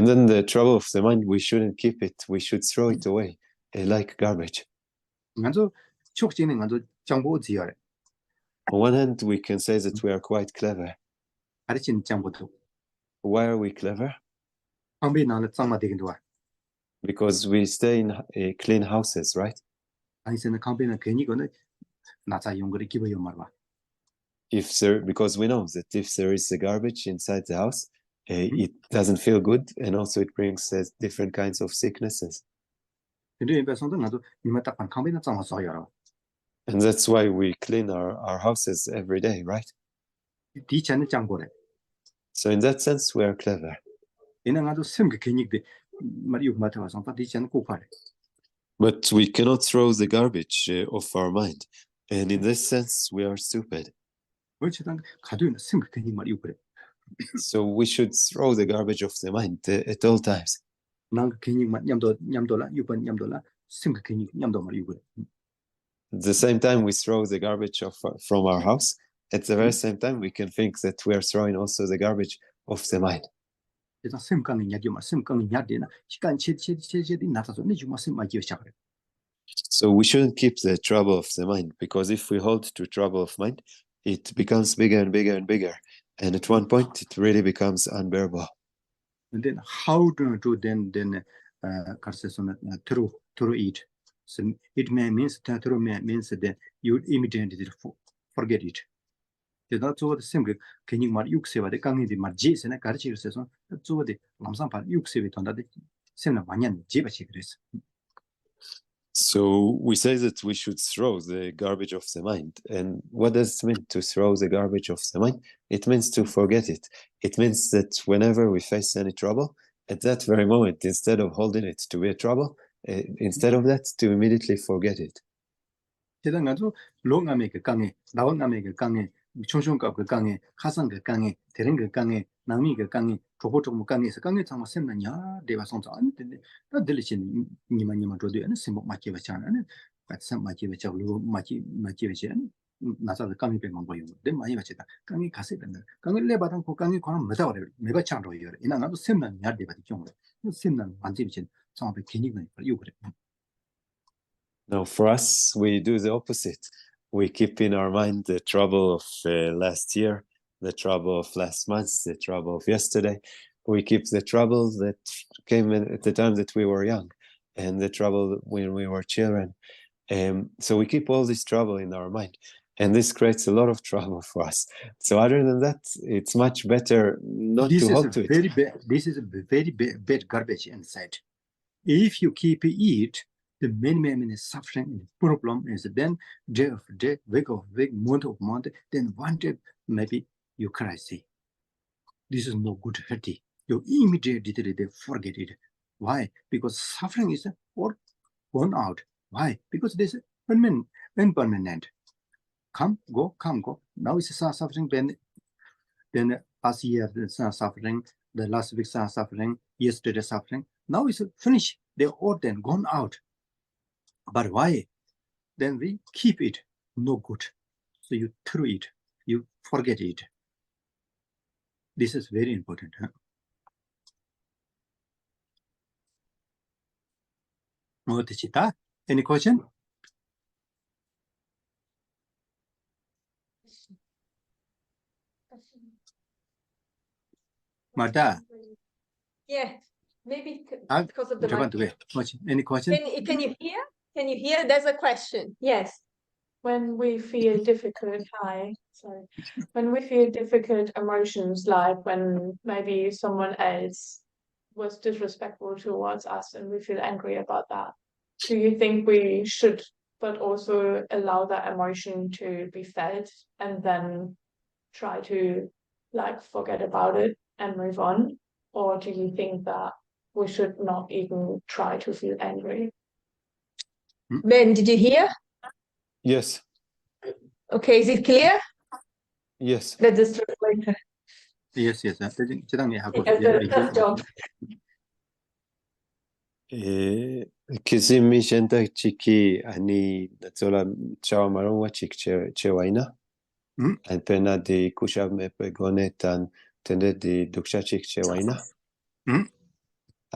Speaker 3: then the trouble of the mind, we shouldn't keep it. We should throw it away like garbage. On one hand, we can say that we are quite clever. Why are we clever? Because we stay in clean houses, right? Because we know that if there is a garbage inside the house, it doesn't feel good, and also it brings different kinds of sicknesses.
Speaker 2: 근데 배송도 나도 이마 딱 방방이나 장화서요.
Speaker 3: And that's why we clean our houses every day, right?
Speaker 2: 뒤에는 장고래.
Speaker 3: So in that sense, we are clever.
Speaker 2: 이나가도 심게 괜히데 말이 요마타 와서 다 뒤에는 고파래.
Speaker 3: But we cannot throw the garbage of our mind. And in this sense, we are stupid.
Speaker 2: 그렇지만 가도는 심게 괜히 말이 요그래.
Speaker 3: So we should throw the garbage of the mind at all times.
Speaker 2: 난 괜히만 냠돌라 요번 냠돌라 심게 괜히 냠도 말이 요그래.
Speaker 3: At the same time, we throw the garbage from our house. At the very same time, we can think that we are throwing also the garbage of the mind.
Speaker 2: 그래서 심강이 야기마 심강이 야되나 시간 체체체체디 나타서 내 주마 심마기 시작해.
Speaker 3: So we shouldn't keep the trouble of the mind, because if we hold to trouble of mind, it becomes bigger and bigger and bigger. And at one point, it really becomes unbearable.
Speaker 2: And then how to then to eat. So it means that you immediately forget it. That's what the simple can you mar yuxeva the kang the marjis and a carchi saison, that's what the lamsampa yuxevit on that similar banyan jibachigris.
Speaker 3: So we say that we should throw the garbage of the mind. And what does it mean to throw the garbage of the mind? It means to forget it. It means that whenever we face any trouble, at that very moment, instead of holding it to be a trouble, instead of that, to immediately forget it.
Speaker 2: 대단하죠. 롱아메 그 강에 나원아메 그 강에 총총갑 그 강에 하상 그 강에 대른 그 강에 남미 그 강에 조고조고 강에서 강에 정말 샘나냐 대바 성자 안 되는데 다 들리신 니만 줘도 안 샘목 맞게 버잖아요. 같이 맞게 버자 맞게 버지 나사도 강에 배만 보여. 내 많이 맞다. 강에 가서 된다. 강에 내바당 그 강에 관한 메다 버려. 메가 창로요. 이나가도 샘나냐 대바디 경우에. 샘난 완전 비친 상업의 기능이 이거 그래.
Speaker 3: Now, for us, we do the opposite. We keep in our mind the trouble of last year, the trouble of last month, the trouble of yesterday. We keep the trouble that came at the time that we were young, and the trouble when we were children. So we keep all this trouble in our mind, and this creates a lot of trouble for us. So other than that, it's much better not to hold to it.
Speaker 2: This is a very bad garbage inside. If you keep it, the many suffering and problem is then day of day, week of week, month of month, then one day maybe you cry, see. This is no good healthy. You immediately forget it. Why? Because suffering is all gone out. Why? Because this is impermanent. Come, go. Now it's suffering, then last year suffering, the last week suffering, yesterday suffering. Now it's finished. They're all then gone out. But why? Then we keep it no good. So you throw it, you forget it. This is very important. Huh? Chitta, any question? Marta?
Speaker 1: Yeah, maybe because of the mic.
Speaker 2: Any question?
Speaker 1: Can you hear? Can you hear? There's a question. Yes.
Speaker 4: When we feel difficult, when we feel difficult emotions, like when maybe someone else was disrespectful towards us and we feel angry about that, do you think we should but also allow that emotion to be felt and then try to like forget about it and move on? Or do you think that we should not even try to feel angry?
Speaker 1: Ben, did you hear?
Speaker 3: Yes.
Speaker 1: Okay, is it clear?
Speaker 3: Yes.
Speaker 1: Let us translate.
Speaker 2: Yes.
Speaker 3: Kizimi shenta chiki ani natsola chawa marongwa chik chewaina. And pena di kushav me pegonetan tende di duksha chik chewaina.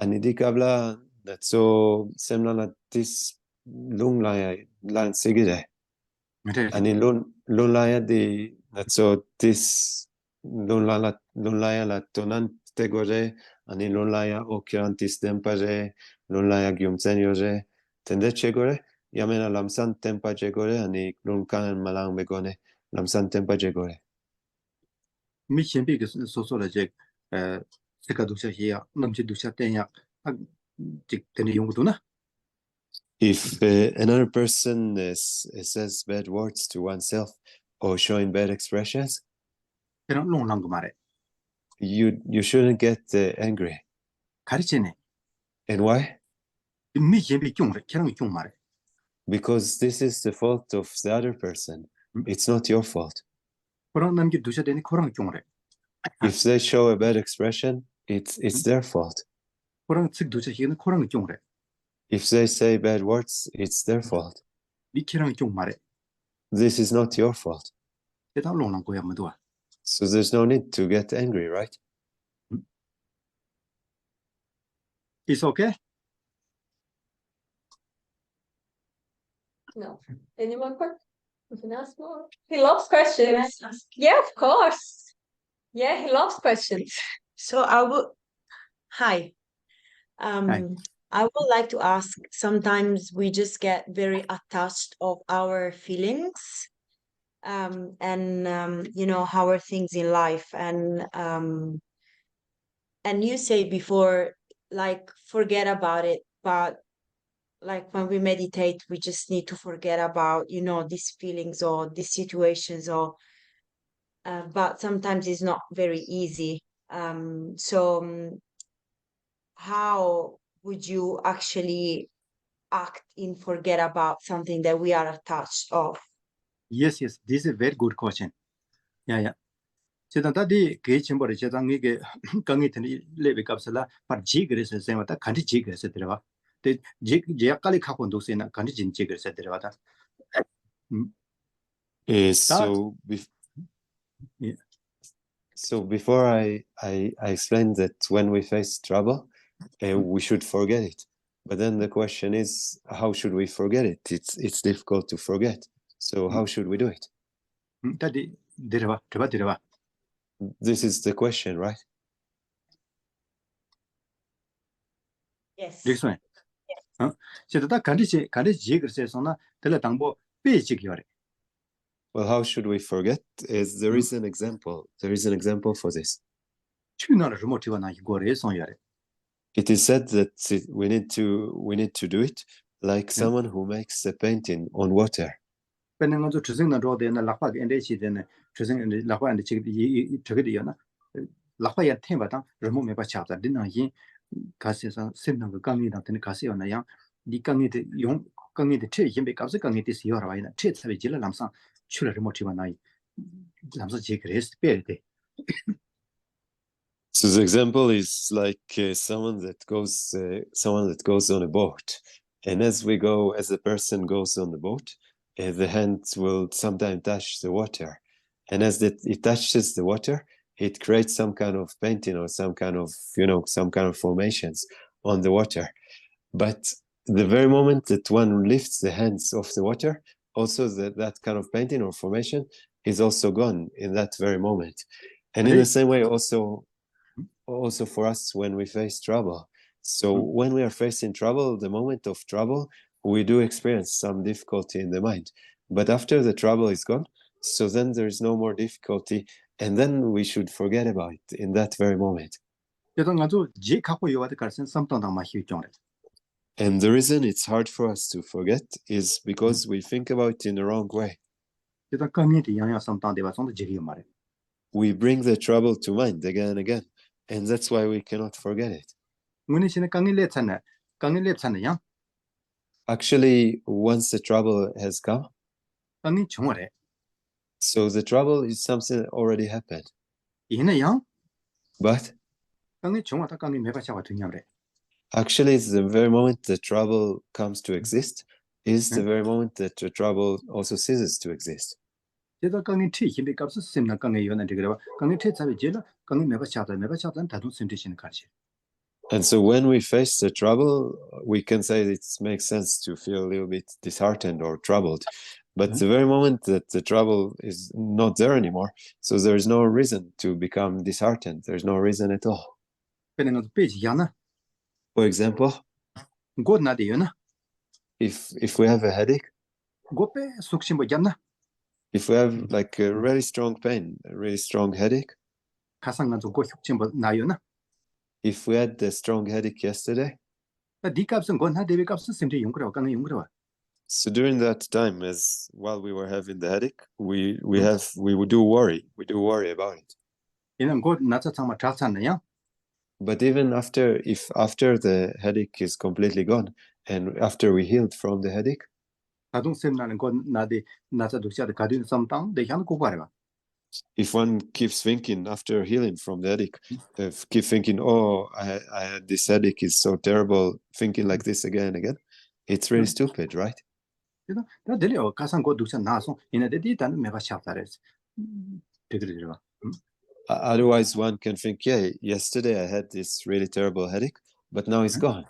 Speaker 3: Ani di kabla natso semna na dis lung laya lan sigide. Ani lun laya di natso dis lun laya la tonan tegore ani lun laya okirantis tempare lun laya gyumtsen yoje tende chegore yamena lamsan tempa chegore ani lun kan malang begone lamsan tempa chegore.
Speaker 2: Mi chempi ke so la je sika dusha hiya namchi dusha tenya jik teni yunguduna.
Speaker 3: If another person says bad words to oneself or showing bad expressions,
Speaker 2: Pero long lang mare.
Speaker 3: you shouldn't get angry.
Speaker 2: Karichene.
Speaker 3: And why?
Speaker 2: Mi yembi kyungre, kerang kyung mare.
Speaker 3: Because this is the fault of the other person. It's not your fault.
Speaker 2: Korang namki dusha teni korang kyungre.
Speaker 3: If they show a bad expression, it's their fault.
Speaker 2: Korang tsik dusha hiya korang kyungre.
Speaker 3: If they say bad words, it's their fault.
Speaker 2: Mi kerang kyung mare.
Speaker 3: This is not your fault.
Speaker 2: Teta long lang goya madua.
Speaker 3: So there's no need to get angry, right?
Speaker 2: It's okay?
Speaker 1: No. Any more questions? We can ask more. He loves questions. Yeah, of course. Yeah, he loves questions.
Speaker 5: So I would, hi.
Speaker 2: Hi.
Speaker 5: I would like to ask, sometimes we just get very attached of our feelings, and you know, how are things in life, and you say before, like, forget about it, but like when we meditate, we just need to forget about, you know, these feelings or these situations, or but sometimes it's not very easy. So how would you actually act in forget about something that we are attached of?
Speaker 2: Yes, this is a very good question. Yeah. Cheta tadi ke chimbore cheta ngi kangi teni lebe kapsala par jigre se sema ta kanti jigre se terwa. Te jig yakali khakon dose na kanti jin jigre se terwa ta.
Speaker 3: So before I explained that when we face trouble, we should forget it. But then the question is, how should we forget it? It's difficult to forget. So how should we do it?
Speaker 2: Tadi derwa.
Speaker 3: This is the question, right?
Speaker 5: Yes.
Speaker 2: Dixon. Cheta ta kanti jigre se sona tela tangbo pe jigyore.
Speaker 3: Well, how should we forget? There is an example. There is an example for this. It is said that we need to do it like someone who makes a painting on water. So the example is like someone that goes on a boat, and as the person goes on the boat, the hands will sometimes touch the water, and as it touches the water, it creates some kind of painting or some kind of formations on the water. But the very moment that one lifts the hands off the water, also that kind of painting or formation is also gone in that very moment. And in the same way, also for us when we face trouble. So when we are facing trouble, the moment of trouble, we do experience some difficulty in the mind. But after the trouble is gone, so then there's no more difficulty, and then we should forget about it in that very moment. And the reason it's hard for us to forget is because we think about it in the wrong way. We bring the trouble to mind again and again, and that's why we cannot forget it. Actually, once the trouble has come, so the trouble is something that already happened. But actually, it's the very moment the trouble comes to exist is the very moment that the trouble also ceases to exist. And so when we face the trouble, we can say it makes sense to feel a little bit disheartened or troubled. But the very moment that the trouble is not there anymore, so there's no reason to become disheartened. There's no reason at all. For example, if we have a headache, if we have like a really strong pain, a really strong headache, if we had a strong headache yesterday,
Speaker 2: 네 값은 건 하데비 값은 샘제 용그라고 강에 용그라고.
Speaker 3: so during that time, as while we were having the headache, we would do worry about it.
Speaker 2: 얘는 곧 나자 정말 잘 찾나요?
Speaker 3: But even after the headache is completely gone, and after we healed from the headache,
Speaker 2: 가동 샘나는 건 나데 나자 독자의 가든 섬당 대향 고바래가.
Speaker 3: if one keeps thinking after healing from the headache, keep thinking, oh, I had this headache, is so terrible, thinking like this again and again, it's really stupid, right?
Speaker 2: 그래서 나 들려 가상 고 독자 나서 얘네들 일단 매바 샤프다레스. 되들이라.
Speaker 3: Otherwise, one can think, yeah, yesterday I had this really terrible headache, but now it's gone.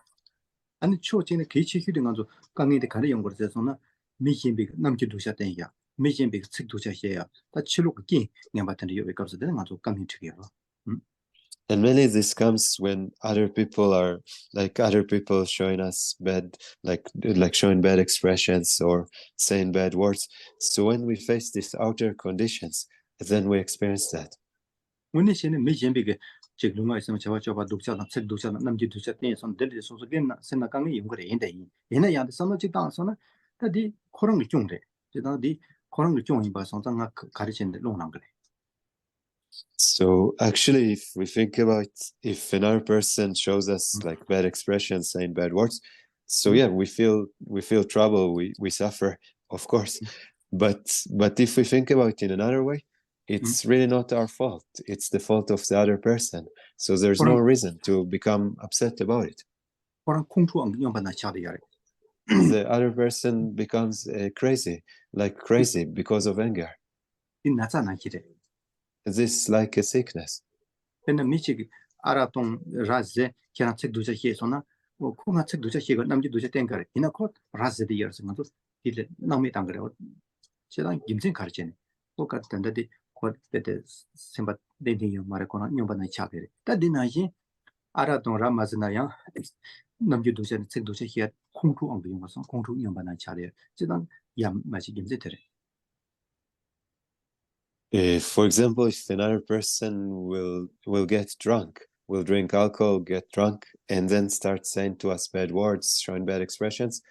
Speaker 2: 아니 초진의 개체 휴등 가서 강의에 가는 연구를 해서는 미신비 남기 독자 된이야. 미신비 책 독자해야. 다 치료기 그냥 받는 요에 값을 되는 가서 강의 특이야.
Speaker 3: And mainly this comes when other people showing us bad, like showing bad expressions or saying bad words. So when we face these outer conditions, then we experience that.
Speaker 2: 오늘 시에는 미신비게 지금가 있으면 저와 독자나 책 독자나 남기 독자 때에서 들리 소소겐나 생각강의 연구를 인데 얘네 야데 선어직당서는 다디 그런 게 좀래. 제다디 그런 게 좀이 봐서 장가 가르치는데 논한 그래.
Speaker 3: So actually, if we think about if another person shows us like bad expressions, saying bad words, so yeah, we feel trouble, we suffer, of course. But if we think about it in another way, it's really not our fault. It's the fault of the other person. So there's no reason to become upset about it.
Speaker 2: 그런 공투한 연반나 차대야.
Speaker 3: The other person becomes crazy because of anger.
Speaker 2: 이 나잖아 기래.
Speaker 3: This is like a sickness.
Speaker 2: 근데 미치 알아동 라제 그냥 책 독자 해서나 뭐 코나 책 독자 해가 남기 독자 된 거래. 이나 곧 라제데 여서도 이제 남이 당 그래. 제가 김생 가르치네. 똑같은데 곧 그때 sempat denting 말했거나 연반나 차대래. 다디나지 알아동 라마즈나야 남기 독자 책 독자 해 공투 안 비용어서 공투 연반나 차대. 제가 야 마치 김제 되래.
Speaker 3: For example, if another person will get drunk, will drink alcohol, get drunk, and then start saying to us bad words, showing bad expressions,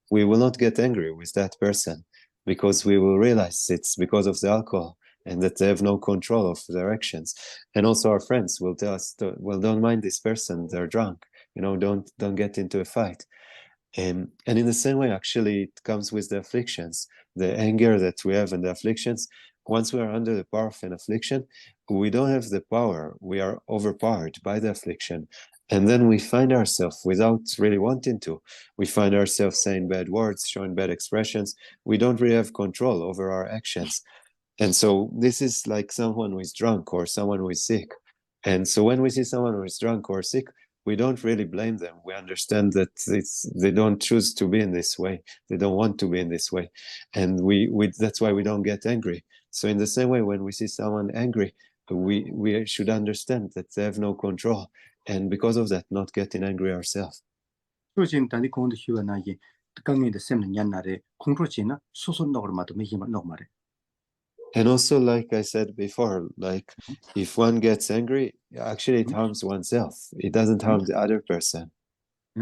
Speaker 3: we will not get angry with that person because we will realize it's because of the alcohol and that they have no control of their actions. And also our friends will tell us, well, don't mind this person, they're drunk, don't get into a fight. And in the same way, actually, it comes with the afflictions, the anger that we have and the afflictions. Once we are under the power of an affliction, we don't have the power. We are overpowered by the affliction. And then we find ourselves, without really wanting to, we find ourselves saying bad words, showing bad expressions. We don't really have control over our actions. And so this is like someone who is drunk or someone who is sick. And so when we see someone who is drunk or sick, we don't really blame them. We understand that they don't choose to be in this way. They don't want to be in this way. And that's why we don't get angry. So in the same way, when we see someone angry, we should understand that they have no control. And because of that, not getting angry ourselves.
Speaker 2: 소진 단디 공도 희원하게 강의의 셈는 옛날에 공로지나 소소넉으로마도 매기만 녹말해.
Speaker 3: And also, like I said before, like if one gets angry, actually it harms oneself. It doesn't harm the other person.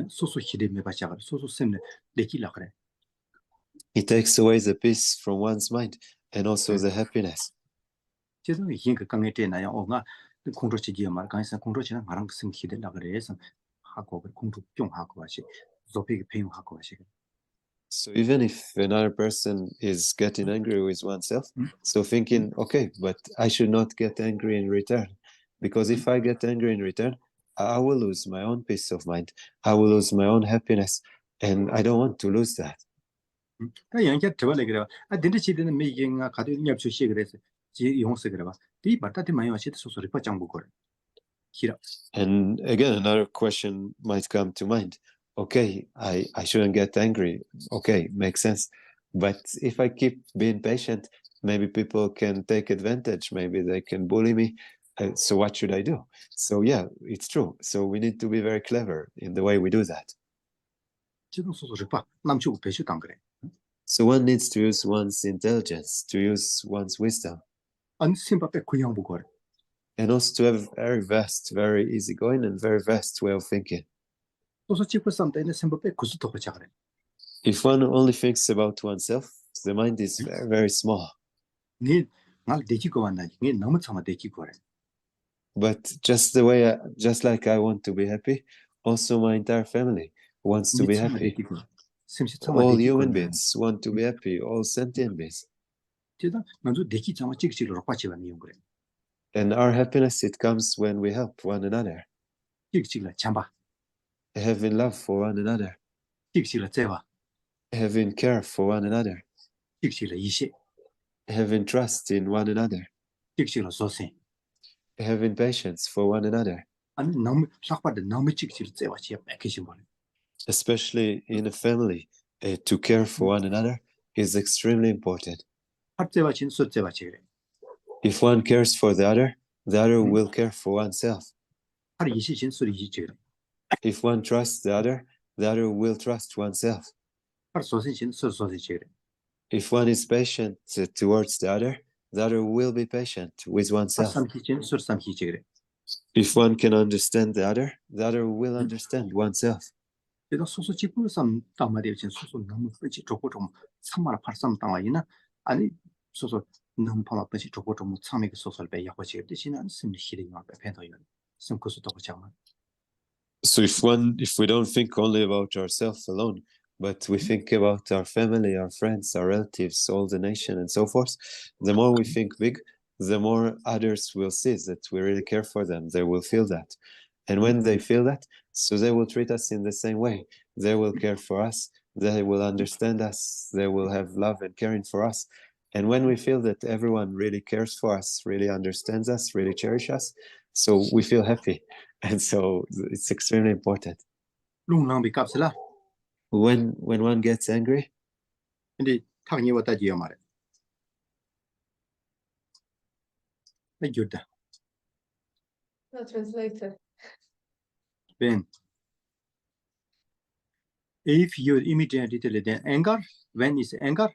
Speaker 2: 소소 희대매 바샤가 소소 셈네 내기라 그래.
Speaker 3: It takes away the peace from one's mind and also the happiness.
Speaker 2: 제가 이게 그 강의 때 나야 오가 공로지기야 말 강의사 공로지나 말한 그 생기들라 그래서 하고 공부 좀 하고 하시. 조피게 배용하고 하시.
Speaker 3: So even if another person is getting angry with oneself, so thinking, okay, but I should not get angry in return. Because if I get angry in return, I will lose my own peace of mind. I will lose my own happiness. And I don't want to lose that.
Speaker 2: 그 연결 저번에 그래. 아 딘디치드는 미경아 가도 nhập出시 그래서 지 용서 그래 봐. 이 바타티 많이 와시도 소소리 빠짱 보고. 기라.
Speaker 3: And again, another question might come to mind. Okay, I shouldn't get angry. Okay, makes sense. But if I keep being patient, maybe people can take advantage. Maybe they can bully me. So what should I do? So yeah, it's true. So we need to be very clever in the way we do that.
Speaker 2: 지금 소소리 빠. 남주 배슈 당 그래.
Speaker 3: So one needs to use one's intelligence, to use one's wisdom.
Speaker 2: 안 심바페 그냥 보고.
Speaker 3: and also to have very vast, very easygoing and very vast way of thinking.
Speaker 2: 소소 찍고 쌈때는 생각에 구수도 그렇지 그래.
Speaker 3: If one only thinks about oneself, the mind is very, very small.
Speaker 2: 날 대지고 왔나? 니 너무 참아 대지고 그래.
Speaker 3: But just like I want to be happy, also my entire family wants to be happy. All human beings want to be happy, all sentient beings. And our happiness, it comes when we help one another. Having love for one another. Having care for one another. Having trust in one another. Having patience for one another. Especially in a family, to care for one another is extremely important. If one cares for the other will care for oneself. If one trusts the other will trust oneself. If one is patient towards the other will be patient with oneself. If one can understand the other will understand oneself. So if we don't think only about ourselves alone, but we think about our family, our friends, our relatives, all the nation and so forth, the more we think big, the more others will see that we really care for them. They will feel that. And when they feel that, so they will treat us in the same way. They will care for us. They will understand us. They will have love and caring for us. And when we feel that everyone really cares for us, really understands us, really cherishes us, so we feel happy. And so it's extremely important. When one gets angry,
Speaker 2: the
Speaker 1: No translator.
Speaker 2: Then, if you immediately then anger, when is anger,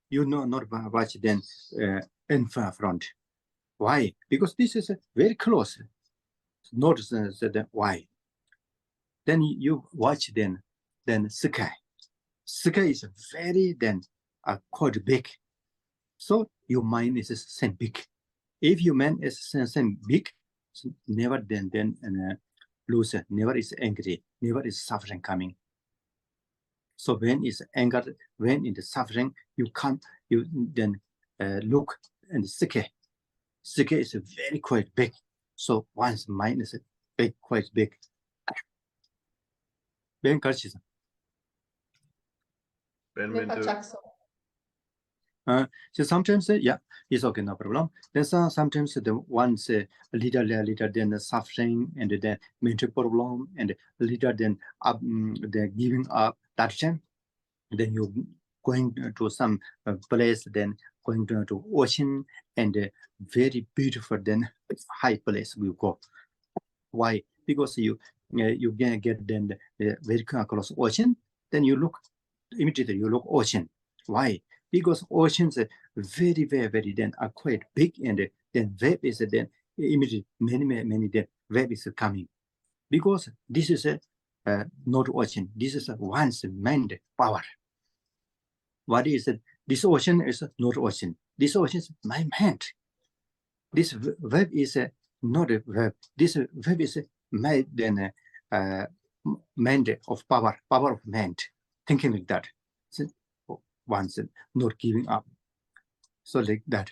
Speaker 2: you know not watch then in front. Why? Because this is very close. Notice that why. Then you watch then sky. Sky is very then quite big. So your mind is same big. If your mind is same big, so never then lose, never is angry, never is suffering coming. So when is anger, when in the suffering, you then look and sky. Sky is very quite big. So one's mind is big, quite big. Ben karşısın. So sometimes, yeah, it's okay, no problem. Then sometimes the one's a little than the suffering and the mental problem and little than the giving up that time. Then you going to some place, then going to ocean and very beautiful then high place we go. Why? Because you get then the very close ocean, then you look immediately you look ocean. Why? Because oceans are very, very, very then are quite big, and then wave is then immediately many then wave is coming. Because this is not ocean. This is one's mind power. What is it? This ocean is not ocean. This ocean is my mind. This wave is not a wave. This wave is my then mind of power of mind. Thinking like that. So, once not giving up. So like that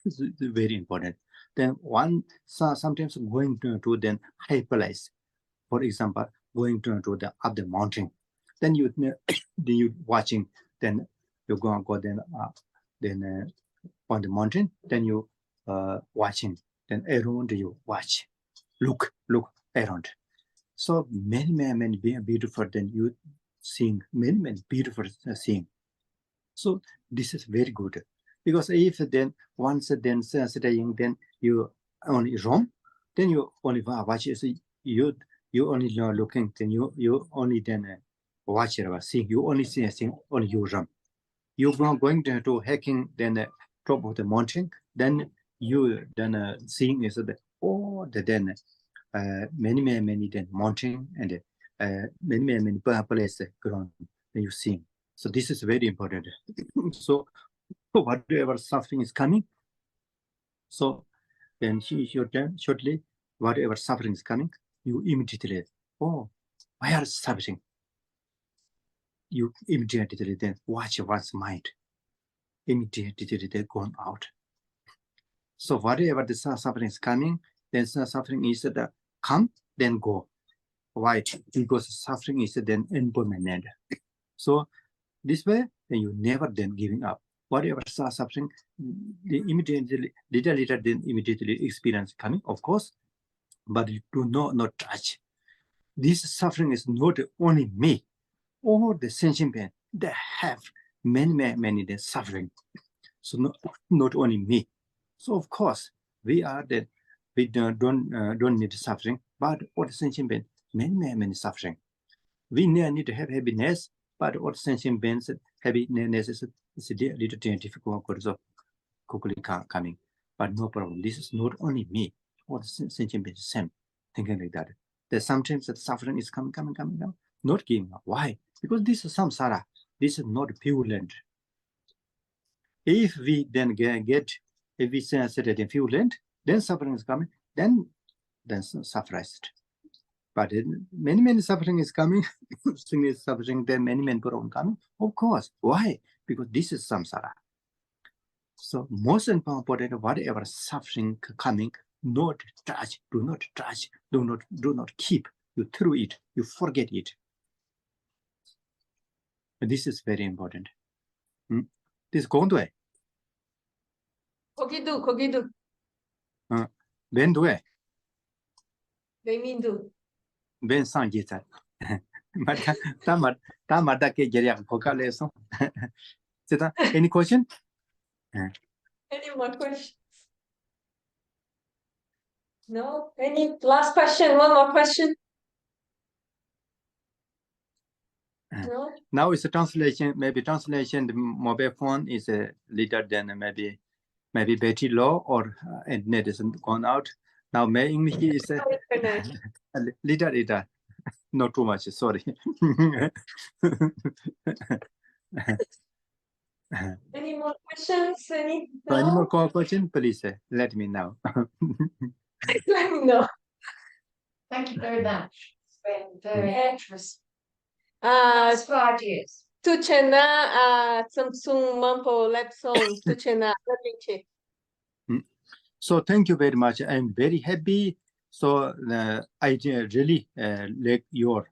Speaker 2: is very important. Then one sometimes going to then high place. For example, going to the up the mountain. Then you watching. Then you go then on the mountain. Then you watching. Then around you watch, look around. So many beautiful. Then you seeing many beautiful seeing. So this is very good, because if then once then studying, then you only wrong, then you only watch it. So you only looking, then you only then watch it or seeing. You only see a thing, only you wrong. You going to hiking, then top of the mountain, then you then seeing is the or then many then mountain and many places ground then you sing. So this is very important. So whatever suffering is coming, so then shortly, whatever suffering is coming, you immediately, oh, why are suffering? You immediately then watch one's mind. Immediately they gone out. So whatever the suffering is coming, then suffering is the come, then go. Why? Because suffering is then impermanent. So this way, then you never then giving up. Whatever suffering, immediately, little then immediately experience coming, of course, but you do not touch. This suffering is not only me, all the sentient beings, they have many the suffering. So not only me. So of course, we are that we don't need suffering, but all the sentient beings, many suffering. We need to have happiness, but all sentient beings happiness is a little difficult so quickly coming. But no problem. This is not only me. All the sentient beings same thinking like that. That sometimes that suffering is coming, not giving up. Why? Because this is samsara. This is not pure land. If we then if we sit in pure land, then suffering is coming, then suffers. But many suffering is coming, suffering, then many problems coming. Of course. Why? Because this is samsara. So most important, whatever suffering coming, not touch, do not touch, do not keep. You throw it, you forget it. This is very important. This 건도에.
Speaker 1: 거기도.
Speaker 2: 벤도에.
Speaker 1: 베민도.
Speaker 2: 벤 상기자. 맞다. 다 맞다 게 제리야 고칼에서. 제가 any question?
Speaker 1: Any more questions? No? Any last question? One more question? No?
Speaker 2: Now it's a translation. Maybe translation. The mobile phone is a little than maybe battery low or net isn't gone out. Now my English is a little not too much. Sorry.
Speaker 1: Any more questions? Any
Speaker 2: more questions? Please let me know.
Speaker 1: Let me know.
Speaker 6: Thank you very much. It's been very interesting. 5 years.
Speaker 1: Tuchena Samsung Mampo Lepson Tuchena Lepinche.
Speaker 2: So thank you very much. I'm very happy. So I really like you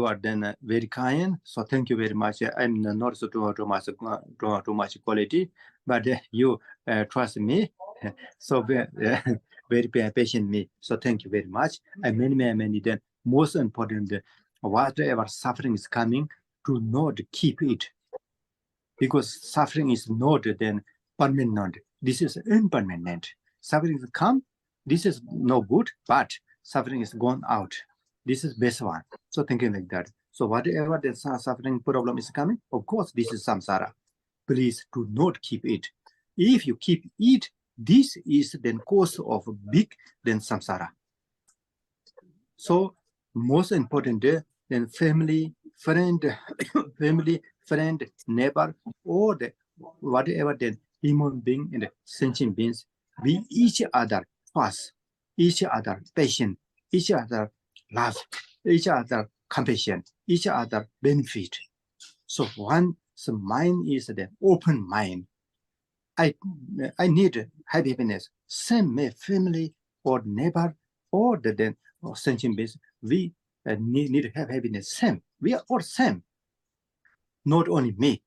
Speaker 2: are then very kind. So thank you very much. I'm not so too much quality, but you trust me. So very patient me. So thank you very much. And many then most important, whatever suffering is coming, do not keep it, because suffering is not then permanent. This is impermanent. Suffering is come. This is no good, but suffering is gone out. This is best one. So thinking like that. So whatever the suffering problem is coming, of course, this is samsara. Please do not keep it. If you keep it, this is then cause of big then samsara. So most important, then family, friend, neighbor, or the whatever then human being and sentient beings, we each other trust, each other patient, each other love, each other compassion, each other benefit. So one mind is the open mind. I need happiness. Same family or neighbor or the then sentient beings. We need to have happiness. Same. We are all same. Not only me.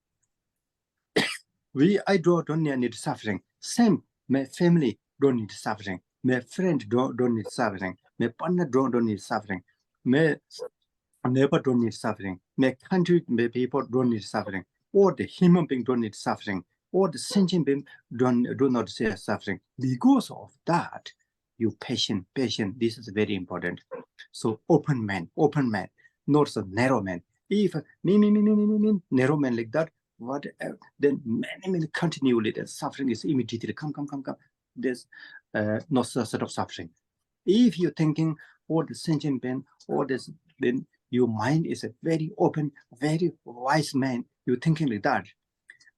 Speaker 2: I don't need suffering. Same. My family don't need suffering. My friend don't need suffering. My partner don't need suffering. My neighbor don't need suffering. My country, my people don't need suffering. Or the human being don't need suffering. Or the sentient being do not say suffering. Because of that, you patient. This is very important. So open man, not so narrow man. If me, narrow man like that, what then many continually the suffering is immediately come. This no sort of suffering. If you're thinking all the sentient pain, all this, then your mind is a very open, very wise man. You're thinking like that,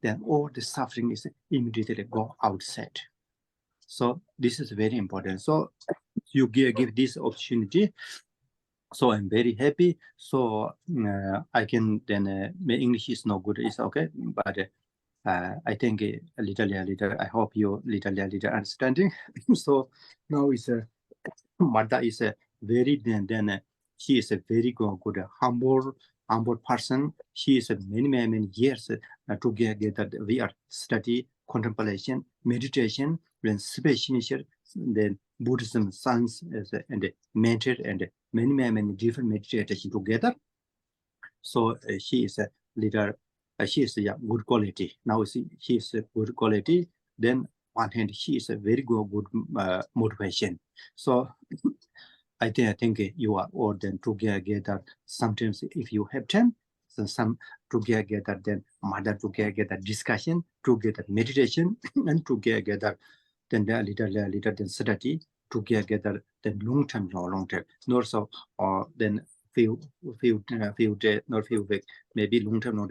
Speaker 2: then all the suffering is immediately go outside. So this is very important. So you give this opportunity. So I'm very happy. So I can then my English is no good. It's okay, but I think a little. I hope you little understanding. So now is Martha is a very then she is a very good humble person. She is a many years together. We are study contemplation, meditation, then spiritual, then Buddhism, science, and mentor, and many different meditation together. So she is a leader. She is a good quality. Now she is a good quality. Then one hand, she is a very good motivation. So I think you are all then together. Sometimes if you have time, so some together, then mother together discussion, together meditation, and together then the little then study together, then long term. Nor so or then few days, not few weeks, maybe long term, not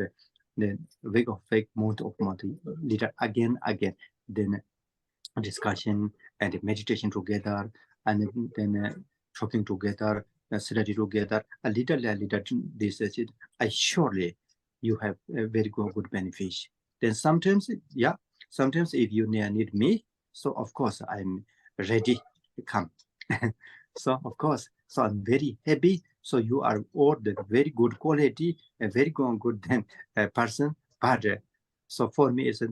Speaker 2: then week of fake month of little again, then discussion and meditation together, and then talking together, study together, a little this is it. I surely you have a very good benefit. Then sometimes if you need me, so of course I'm ready to come. So of course, so I'm very happy. So you are all the very good quality, a very good then person, but so for me it's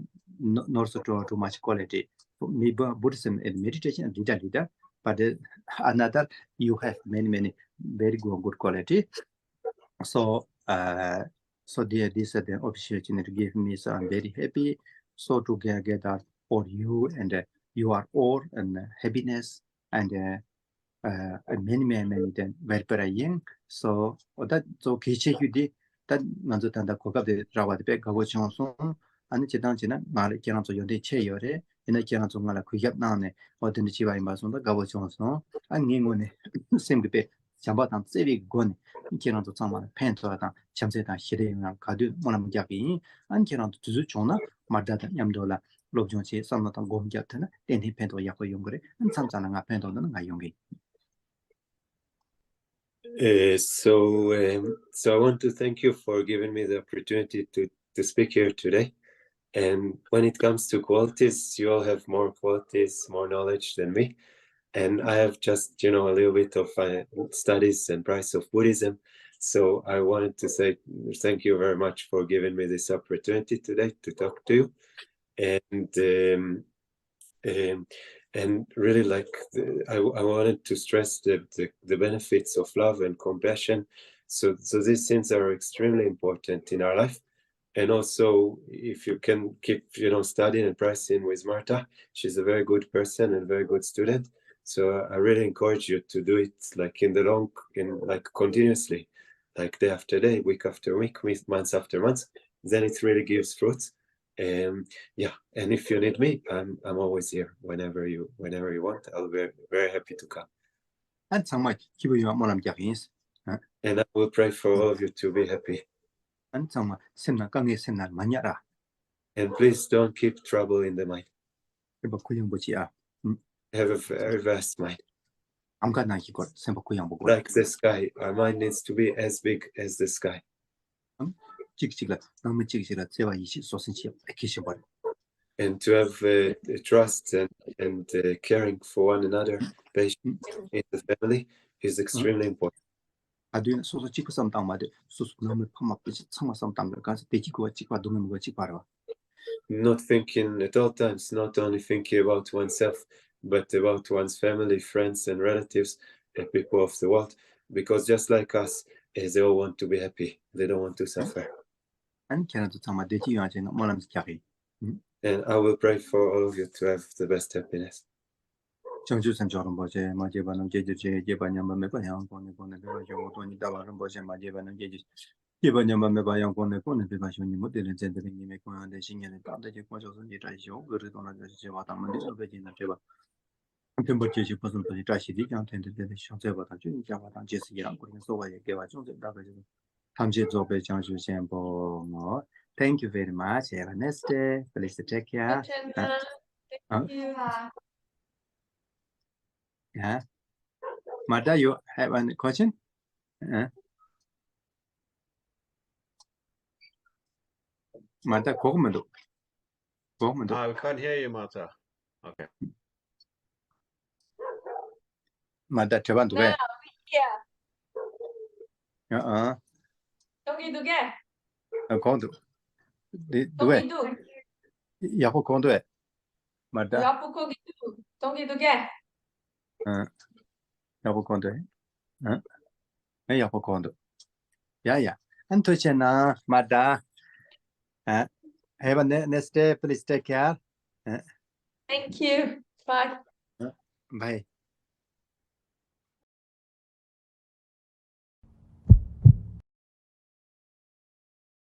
Speaker 2: not so too much quality. For me, Buddhism and meditation and leader, but another you have many very good quality. So so this is the opportunity to give me, so I'm very happy. So together all you and you are all and happiness and many then very praying. So that so Geshe yudi that manzo tanda koka de rawa de gago chonson ani chedang chena mari kiran so yode che yore ina kiran so ngala kuyap na ne odin chi bai ma so da gago chonson ani ngone sembe pe chamba tan sevi gon kiran so chama pen to da chamse da hire na kadu monam jagi ani kiran to zu chona marda da yamdola lobjon che samna tan gom jatna den hi pen to yakko yongre an samsana nga pen to na nga yongi.
Speaker 3: So I want to thank you for giving me the opportunity to speak here today. And when it comes to qualities, you all have more qualities, more knowledge than me. And I have just, a little bit of studies and practice of Buddhism. So I wanted to say thank you very much for giving me this opportunity today to talk to you. And really I wanted to stress the benefits of love and compassion. So these things are extremely important in our life. And also, if you can keep, studying and practicing with Martha, she's a very good person and very good student. So I really encourage you to do it continuously, like day after day, week after week, month after month. Then it really gives fruits. And if you need me, I'm always here whenever you want. I'll be very happy to come.
Speaker 2: And so much
Speaker 3: and I will pray for all of you to be happy.
Speaker 2: And
Speaker 3: please don't keep trouble in the mind. Have a very vast mind. Like the sky, our mind needs to be as big as the sky. And to have trust and caring for one another, patience in the family is extremely important. Not thinking at all times, not only thinking about oneself, but about one's family, friends, and relatives, and people of the world, because just like us, they all want to be happy. They don't want to suffer. And I will pray for all of you to have the best happiness.
Speaker 2: Contemplative person to the tragedy can tend to the short about Java Jesse Young, so I gave a Jones Tamje. Thank you very much. Have a nice day. Please take care.
Speaker 1: Thank you.
Speaker 2: Yeah. Mada, you have a question? Mada, Kogmado.
Speaker 3: We can't hear you, Martha. Okay.
Speaker 2: Mada, Chavan to wear.
Speaker 1: Yeah. Don't do get.
Speaker 2: A condo. Do it.
Speaker 1: Do.
Speaker 2: Yapo condo it. Mada.
Speaker 1: Don't do get.
Speaker 2: Yapo condo. Yapo condo. Yeah. And to Chena, Mada. Have a nice day. Please take care.
Speaker 1: Thank you. Bye.
Speaker 2: Bye.